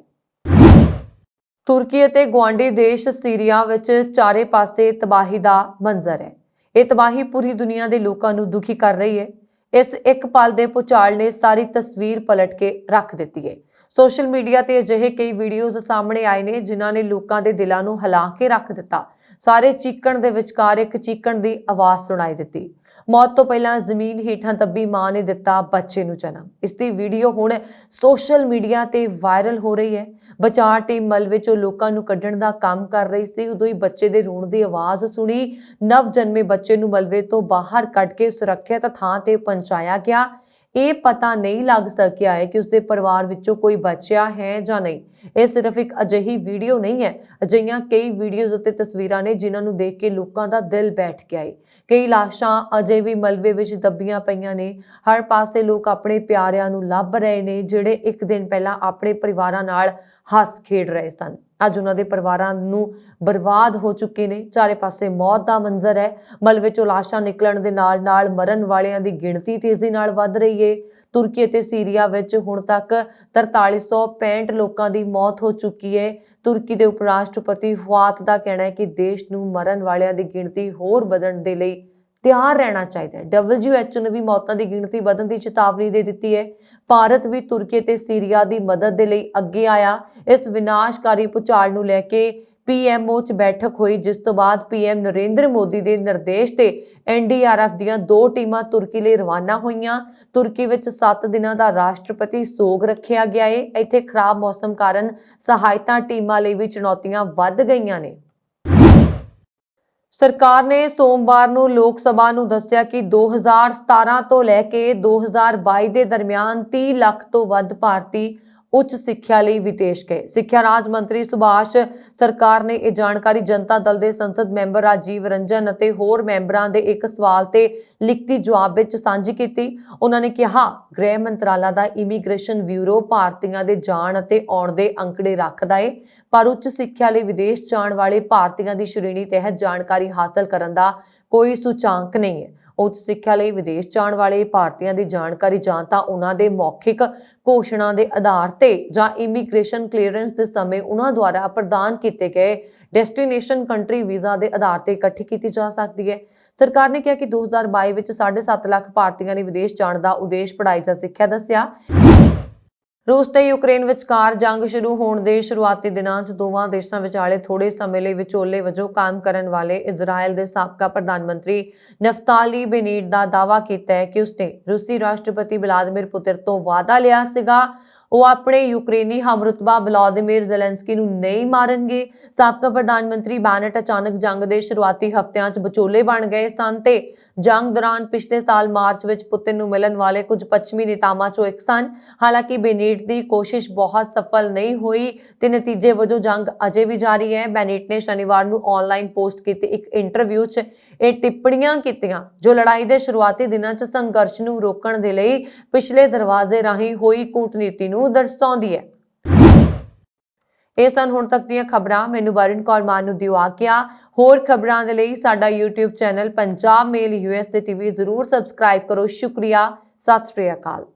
ਤੁਰਕੀ ਅਤੇ ਗੁਆਂਢੀ ਦੇਸ਼ ਸੀਰੀਆ ਵਿੱਚ ਚਾਰੇ ਪਾਸੇ ਤਬਾਹੀ ਦਾ ਮੰਜ਼ਰ ਹੈ। ਇਹ ਤਬਾਹੀ ਪੂਰੀ ਦੁਨੀਆ ਦੇ ਲੋਕਾਂ ਨੂੰ ਦੁਖੀ ਕਰ ਰਹੀ ਹੈ। ਇਸ ਇੱਕ ਪਲ ਦੇ ਭੂਚਾਲ ਨੇ ਸਾਰੀ ਤਸਵੀਰ ਪਲਟ ਕੇ ਰੱਖ ਦਿੱਤੀ ਹੈ। ਸੋਸ਼ਲ ਮੀਡੀਆ ਤੇ ਅਜਿਹੇ ਕਈ ਵੀਡੀਓਜ਼ ਸਾਹਮਣੇ ਆਏ ਨੇ ਜਿਨ੍ਹਾਂ ਨੇ ਲੋਕਾਂ ਦੇ ਦਿਲਾਂ ਨੂੰ ਹਿਲਾ ਕੇ ਰੱਖ ਦਿੱਤਾ। ਸਾਰੇ ਚੀਕਣ ਦੇ ਵਿਚਕਾਰ ਇੱਕ ਚੀਕਣ ਦੀ ਆਵਾਜ਼ ਸੁਣਾਈ ਦਿੱਤੀ। ਮੌਤ ਤੋਂ ਪਹਿਲਾਂ ਜ਼ਮੀਨ ਹੇਠਾਂ ਦੱਬੀ ਮਾਂ ਨੇ ਦਿੱਤਾ ਬੱਚੇ ਨੂੰ ਜਨਮ। ਇਸ ਦੀ ਵੀਡੀਓ ਹੁਣ ਸੋਸ਼ਲ ਮੀਡੀਆ ਤੇ ਵਾਇਰਲ ਹੋ ਰਹੀ ਹੈ। ਬਚਾਅ ਟੀਮ ਮਲਬੇ ਚੋਂ ਲੋਕਾਂ ਨੂੰ ਕੱਢਣ ਦਾ ਕੰਮ ਕਰ ਰਹੀ ਸੀ। ਉਦੋਂ ਹੀ ਬੱਚੇ ਦੇ ਰੋਣ ਦੀ ਆਵਾਜ਼ ਸੁਣੀ। ਨਵ ਜਨਮੇ ਬੱਚੇ ਨੂੰ ਮਲਬੇ ਤੋਂ ਬਾਹਰ ਕੱਢ ਕੇ ਸੁਰੱਖਿਅਤ ਥਾਂ ਤੇ ਪਹੁੰਚਾਇਆ ਗਿਆ। ਇਹ ਪਤਾ ਨਹੀਂ ਲੱਗ ਸਕਿਆ ਹੈ ਕਿ ਉਸਦੇ ਪਰਿਵਾਰ ਵਿੱਚੋਂ ਕੋਈ ਬਚਿਆ ਹੈ ਜਾਂ ਨਹੀਂ। ਇਹ ਸਿਰਫ ਇੱਕ ਅਜਿਹੀ ਵੀਡੀਓ ਨਹੀਂ ਹੈ, ਅਜਿਹੀਆਂ ਕਈ ਵੀਡੀਓਜ਼ ਅਤੇ ਤਸਵੀਰਾਂ ਨੇ ਜਿਨ੍ਹਾਂ ਨੂੰ ਦੇਖ ਕੇ ਲੋਕਾਂ ਦਾ ਦਿਲ ਬੈਠ ਗਿਆ ਹੈ। ਕਈ ਲਾਸ਼ਾਂ ਅਜੇ ਵੀ ਮਲਬੇ ਵਿੱਚ ਦੱਬੀਆਂ ਪਈਆਂ ਨੇ। ਹਰ ਪਾਸੇ ਲੋਕ ਆਪਣੇ ਪਿਆਰਿਆਂ ਨੂੰ ਲੱਭ ਰਹੇ ਨੇ ਜਿਹੜੇ ਇੱਕ ਦਿਨ ਪਹਿਲਾਂ ਆਪਣੇ ਪਰਿਵਾਰਾਂ ਨਾਲ ਹੱਸ ਖੇਡ ਰਹੇ ਸਨ। ਅੱਜ ਉਹਨਾਂ ਦੇ ਪਰਿਵਾਰਾਂ ਨੂੰ ਬਰਬਾਦ ਹੋ ਚੁੱਕੇ ਨੇ। ਚਾਰੇ ਪਾਸੇ ਮੌਤ ਦਾ ਮੰਜ਼ਰ ਹੈ। ਮਲਬੇ ਚੋਂ ਲਾਸ਼ਾਂ ਨਿਕਲਣ ਦੇ ਨਾਲ ਨਾਲ ਮਰਨ ਵਾਲਿਆਂ ਦੀ ਗਿਣਤੀ ਤੇਜ਼ੀ ਨਾਲ ਵੱਧ ਰਹੀ ਹੈ। ਤੁਰਕੀ ਅਤੇ ਸੀਰੀਆ ਵਿੱਚ ਹੁਣ ਤੱਕ 4365 ਲੋਕਾਂ ਦੀ ਮੌਤ ਹੋ ਚੁੱਕੀ ਹੈ। ਤੁਰਕੀ ਦੇ ਉਪ ਰਾਸ਼ਟਰਪਤੀ ਫੁਆਦ ਦਾ ਕਹਿਣਾ ਹੈ ਕਿ ਦੇਸ਼ ਨੂੰ ਮਰਨ ਵਾਲਿਆਂ ਦੀ ਗਿਣਤੀ ਹੋਰ ਵਧਣ ਦੇ ਲਈ ਤਿਆਰ ਰਹਿਣਾ ਚਾਹੀਦਾ ਹੈ। WHO ਨੇ ਵੀ ਮੌਤਾਂ ਦੀ ਗਿਣਤੀ ਵਧਣ ਦੀ ਚੇਤਾਵਨੀ ਦੇ ਦਿੱਤੀ ਹੈ। ਭਾਰਤ ਵੀ ਤੁਰਕੀ ਤੇ ਸੀਰੀਆ ਦੀ ਮਦਦ ਦੇ ਲਈ ਅੱਗੇ ਆਇਆ। ਇਸ ਵਿਨਾਸ਼ਕਾਰੀ ਭੂਚਾਲ ਨੂੰ ਲੈ ਕੇ PMO 'ਚ ਬੈਠਕ ਹੋਈ, ਜਿਸ ਤੋਂ ਬਾਅਦ PM ਨਰਿੰਦਰ ਮੋਦੀ ਦੇ ਨਿਰਦੇਸ਼ ਤੇ NDRF ਦੀਆਂ 2 ਟੀਮਾਂ ਤੁਰਕੀ ਲਈ ਰਵਾਨਾ ਹੋਈਆਂ। ਤੁਰਕੀ ਵਿੱਚ 7 ਦਿਨਾਂ ਦਾ ਰਾਸ਼ਟਰਪਤੀ ਸੋਗ ਰੱਖਿਆ ਗਿਆ ਹੈ। ਇੱਥੇ ਖਰਾਬ ਮੌਸਮ ਕਾਰਨ ਸਹਾਇਤਾ ਟੀਮਾਂ ਲਈ ਵੀ ਚੁਣੌਤੀਆਂ ਵੱਧ ਗਈਆਂ ਨੇ। ਸਰਕਾਰ ਨੇ ਸੋਮਵਾਰ ਨੂੰ ਲੋਕ ਸਭਾ ਨੂੰ ਦੱਸਿਆ ਕਿ 2017 ਤੋਂ ਲੈ ਕੇ 2022 ਦੇ ਦਰਮਿਆਨ 30 ਲੱਖ ਤੋਂ ਵੱਧ ਭਾਰਤੀ ਉੱਚ ਸਿੱਖਿਆ ਲਈ ਵਿਦੇਸ਼ ਗਏ। ਸਿੱਖਿਆ ਰਾਜ ਮੰਤਰੀ ਸੁਭਾਸ਼ ਸਰਕਾਰ ਨੇ ਇਹ ਜਾਣਕਾਰੀ ਜਨਤਾ ਦਲ ਦੇ ਸੰਸਦ ਮੈਂਬਰ ਰਾਜੀਵ ਰੰਜਨ ਅਤੇ ਹੋਰ ਮੈਂਬਰਾਂ ਦੇ ਇੱਕ ਸਵਾਲ ਤੇ ਲਿਖਤੀ ਜਵਾਬ ਵਿੱਚ ਸਾਂਝੀ ਕੀਤੀ। ਉਹਨਾਂ ਨੇ ਕਿਹਾ, ਗ੍ਰਹਿ ਮੰਤਰਾਲਾ ਦਾ ਇਮੀਗ੍ਰੇਸ਼ਨ ਬਿਊਰੋ ਭਾਰਤੀਆਂ ਦੇ ਜਾਣ ਅਤੇ ਆਉਣ ਦੇ ਅੰਕੜੇ ਰੱਖਦਾ ਹੈ, ਪਰ ਉੱਚ ਸਿੱਖਿਆ ਲਈ ਵਿਦੇਸ਼ ਜਾਣ ਵਾਲੇ ਭਾਰਤੀਆਂ ਦੀ ਸ਼੍ਰੇਣੀ ਤਹਿਤ ਜਾਣਕਾਰੀ ਹਾਸਲ ਕਰਨ ਦਾ ਕੋਈ ਸੂਚਾਂਕ ਨਹੀਂ ਹੈ। ਉੱਚ ਸਿੱਖਿਆ ਲਈ ਵਿਦੇਸ਼ ਜਾਣ ਵਾਲੇ ਭਾਰਤੀਆਂ ਦੀ ਜਾਣਕਾਰੀ ਜਾਂ ਤਾਂ ਉਹਨਾਂ ਦੇ ਮੌਖਿਕ ਘੋਸ਼ਣਾ ਦੇ ਆਧਾਰ ਤੇ ਜਾਂ ਇਮੀਗ੍ਰੇਸ਼ਨ ਕਲੀਅਰੈਂਸ ਦੇ ਸਮੇਂ ਉਹਨਾਂ ਦੁਆਰਾ ਪ੍ਰਦਾਨ ਕੀਤੇ ਗਏ ਡੈਸਟੀਨੇਸ਼ਨ ਕੰਟਰੀ ਵੀਜ਼ਾ ਦੇ ਆਧਾਰ ਤੇ ਇਕੱਠੀ ਕੀਤੀ ਜਾ ਸਕਦੀ ਹੈ। ਸਰਕਾਰ ਨੇ ਕਿਹਾ ਕਿ 2022 ਵਿੱਚ 7.5 ਲੱਖ ਭਾਰਤੀਆਂ ਨੇ ਵਿਦੇਸ਼ ਜਾਣ ਦਾ ਉਦੇਸ਼ ਪੜ੍ਹਾਈ ਜਾਂ ਸਿੱਖਿਆ ਦੱਸਿਆ। ਰੂਸ ਤੇ ਯੂਕਰੇਨ ਵਿਚਕਾਰ ਜੰਗ ਸ਼ੁਰੂ ਹੋਣ ਦੇ ਸ਼ੁਰੂਆਤੀ ਦਿਨਾਂ 'ਚ ਦੋਵਾਂ ਦੇਸ਼ਾਂ ਵਿਚਾਲੇ ਥੋੜੇ ਸਮੇਂ ਲਈ ਵਿਚੋਲੇ ਵਜੋਂ ਕੰਮ ਕਰਨ ਵਾਲੇ ਇਜ਼ਰਾਈਲ ਦੇ ਸਾਬਕਾ ਪ੍ਰਧਾਨ ਮੰਤਰੀ ਨਫਤਾਲੀ ਬੇਨੇਟ ਦਾ ਦਾਅਵਾ ਕੀਤਾ ਹੈ ਕਿ ਉਸਨੇ ਰੂਸੀ ਰਾਸ਼ਟਰਪਤੀ ਵਲਾਦੀਮੀਰ ਪੁਤਿਨ ਤੋਂ ਵਾਅਦਾ ਲਿਆ ਸੀਗਾ ਉਹ ਆਪਣੇ ਯੂਕਰੇਨੀ ਹਮਰੁਤਬਾ ਵਲਾਦੀਮੀਰ ਜ਼ੈਲੈਂਸਕੀ ਨੂੰ ਨਹੀਂ ਮਾਰਨਗੇ। ਸਾਬਕਾ ਪ੍ਰਧਾਨ ਮੰਤਰੀ ਬੈਨੇਟ ਅਚਾਨਕ ਜੰਗ ਦੇ ਸ਼ੁਰੂਆਤੀ ਹਫ਼ਤਿਆਂ 'ਚ ਵਿਚੋਲੇ ਬਣ ਗਏ ਸਨ ਤੇ ਜੰਗ ਦੌਰਾਨ ਪਿਛਲੇ ਸਾਲ ਮਾਰਚ ਵਿੱਚ ਪੁਤਿਨ ਨੂੰ ਮਿਲਣ ਵਾਲੇ ਕੁਝ ਪੱਛਮੀ ਨੇਤਾਵਾਂ 'ਚੋਂ ਇੱਕ ਸਨ। ਹਾਲਾਂਕਿ ਬੇਨੇਟ ਦੀ ਕੋਸ਼ਿਸ਼ ਬਹੁਤ ਸਫਲ ਨਹੀਂ ਹੋਈ ਤੇ ਨਤੀਜੇ ਵਜੋਂ ਜੰਗ ਅਜੇ ਵੀ ਜਾਰੀ ਹੈ। ਬੈਨੇਟ ਨੇ ਸ਼ਨੀਵਾਰ ਨੂੰ ਆਨਲਾਈਨ ਪੋਸਟ ਕੀਤੀ ਇੱਕ ਇੰਟਰਵਿਊ 'ਚ ਇਹ ਟਿੱਪਣੀਆਂ ਕੀਤੀਆਂ ਜੋ ਲੜਾਈ ਦੇ ਸ਼ੁਰੂਆਤੀ ਦਿਨਾਂ 'ਚ ਸੰਘਰਸ਼ ਨੂੰ ਰੋਕਣ ਦੇ ਲਈ ਪਿਛਲੇ ਦਰਵਾਜ਼ੇ ਰਾਹੀਂ ਹੋਈ ਕੂਟਨੀਤੀ ਨੂੰ ਦਰਸਾਉਂਦੀ ਹੈ। ਇਹ ਸਨ ਹੁਣ ਤੱਕ ਦੀਆਂ ਖਬਰਾਂ। ਮੈਨੂੰ ਵਰਨ ਕੌਰ ਮਾਨ ਨੂੰ ਦਿਓ ਆਗਿਆ। ਹੋਰ ਖਬਰਾਂ ਦੇ ਲਈ ਸਾਡਾ YouTube ਚੈਨਲ ਪੰਜਾਬ ਮੇਲ USA TV ਜ਼ਰੂਰ ਸਬਸਕ੍ਰਾਈਬ ਕਰੋ। ਸ਼ੁਕਰੀਆ। ਸਤਿ ਸ਼੍ਰੀ ਅਕਾਲ।